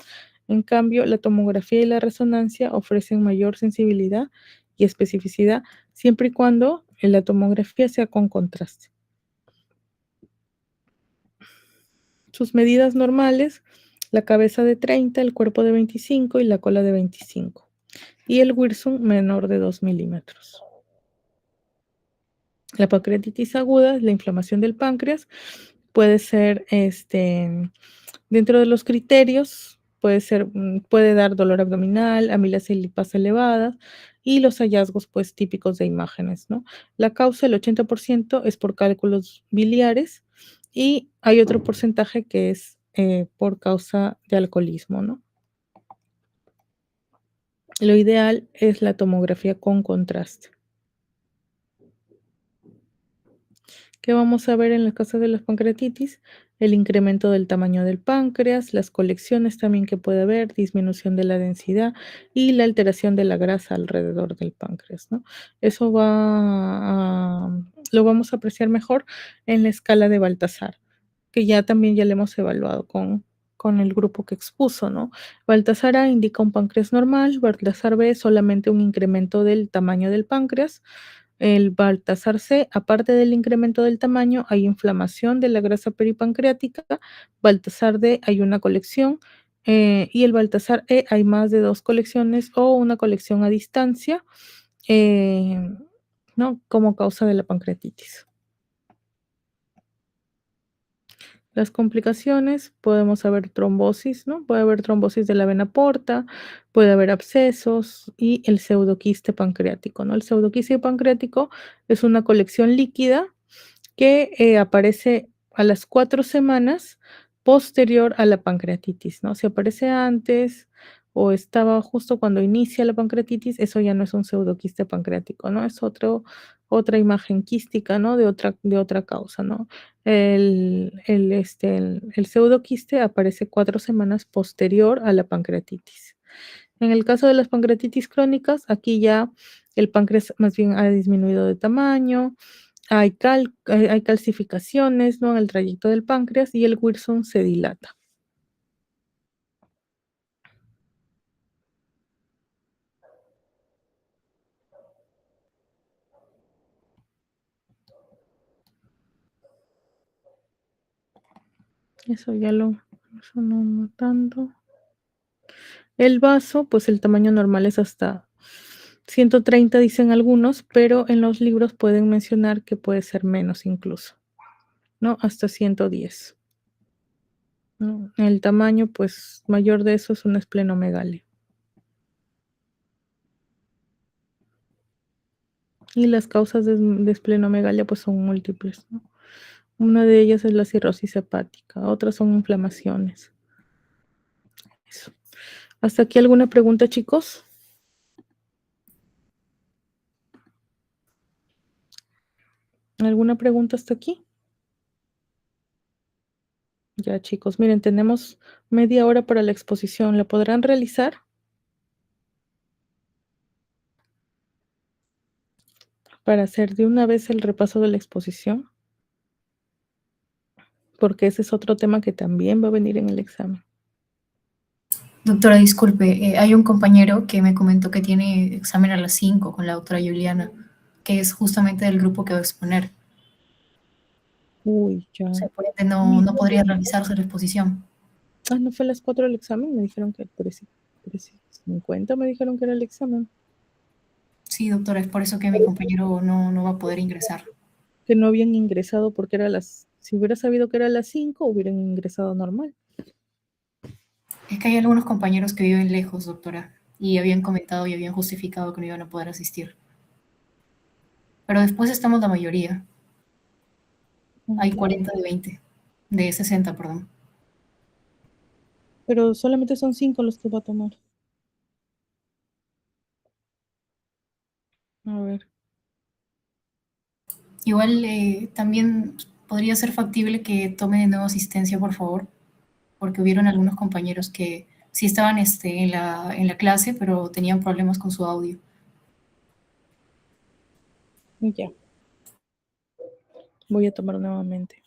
En cambio, la tomografía y la resonancia ofrecen mayor sensibilidad y especificidad, siempre y cuando la tomografía sea con contraste. Sus medidas normales, la cabeza de 30, el cuerpo de 25 y la cola de 25. Y el Wirsung menor de 2 milímetros. La pancreatitis aguda, la inflamación del páncreas, puede ser, dentro de los criterios, puede dar dolor abdominal, amilasa y lipasa elevada y los hallazgos, pues, típicos de imágenes, ¿no? La causa, el 80% es por cálculos biliares y hay otro porcentaje que es por causa de alcoholismo, ¿no? Lo ideal es la tomografía con contraste. ¿Qué vamos a ver en las causas de las pancreatitis? El incremento del tamaño del páncreas, las colecciones también que puede haber, disminución de la densidad y la alteración de la grasa alrededor del páncreas, ¿no? Eso lo vamos a apreciar mejor en la escala de Baltasar, que ya le hemos evaluado con el grupo que expuso, ¿no? Baltasar A indica un páncreas normal, Baltasar B solamente un incremento del tamaño del páncreas. El Baltasar C, aparte del incremento del tamaño, hay inflamación de la grasa peripancreática. Baltasar D, hay una colección. Y el Baltasar E, hay más de 2 colecciones o una colección a distancia, ¿no? Como causa de la pancreatitis. Las complicaciones, podemos haber trombosis, ¿no? Puede haber trombosis de la vena porta, puede haber abscesos y el pseudoquiste pancreático, ¿no? El pseudoquiste pancreático es una colección líquida que aparece a las 4 semanas posterior a la pancreatitis, ¿no? Si aparece antes o estaba justo cuando inicia la pancreatitis, eso ya no es un pseudoquiste pancreático, ¿no? Es otra imagen quística, ¿no? De otra causa, ¿no? El pseudoquiste aparece 4 semanas posterior a la pancreatitis. En el caso de las pancreatitis crónicas, aquí ya el páncreas más bien ha disminuido de tamaño, hay calcificaciones, ¿no? En el trayecto del páncreas y el Wilson se dilata. Eso ya eso no tanto. El vaso, pues el tamaño normal es hasta 130, dicen algunos, pero en los libros pueden mencionar que puede ser menos incluso, ¿no? Hasta 110. ¿No? El tamaño, pues, mayor de eso es una esplenomegalia. Y las causas de esplenomegalia, pues, son múltiples, ¿no? Una de ellas es la cirrosis hepática, otras son inflamaciones. Eso. ¿Hasta aquí alguna pregunta, chicos? ¿Alguna pregunta hasta aquí? Ya, chicos, miren, tenemos media hora para la exposición. ¿La podrán realizar? Para hacer de una vez el repaso de la exposición. Porque ese es otro tema que también va a venir en el examen. Doctora, disculpe, hay un compañero que me comentó que tiene examen a las 5 con la doctora Juliana, que es justamente del grupo que va a exponer. Uy, ya. O sea, por ende no podría realizarse la exposición. Ah, ¿no fue a las 4 el examen? Me dijeron que 3:50 me dijeron que era el examen. Sí, doctora, es por eso que mi compañero no va a poder ingresar. Que no habían ingresado porque si hubiera sabido que era a las 5, hubieran ingresado normal. Es que hay algunos compañeros que viven lejos, doctora, y habían comentado y habían justificado que no iban a poder asistir. Pero después estamos la mayoría. Hay 40 de 20, de 60, perdón. Pero solamente son 5 los que va a tomar. A ver. Igual también podría ser factible que tome de nuevo asistencia, por favor, porque hubieron algunos compañeros que sí estaban en la clase, pero tenían problemas con su audio. Ya. Voy a tomar nuevamente.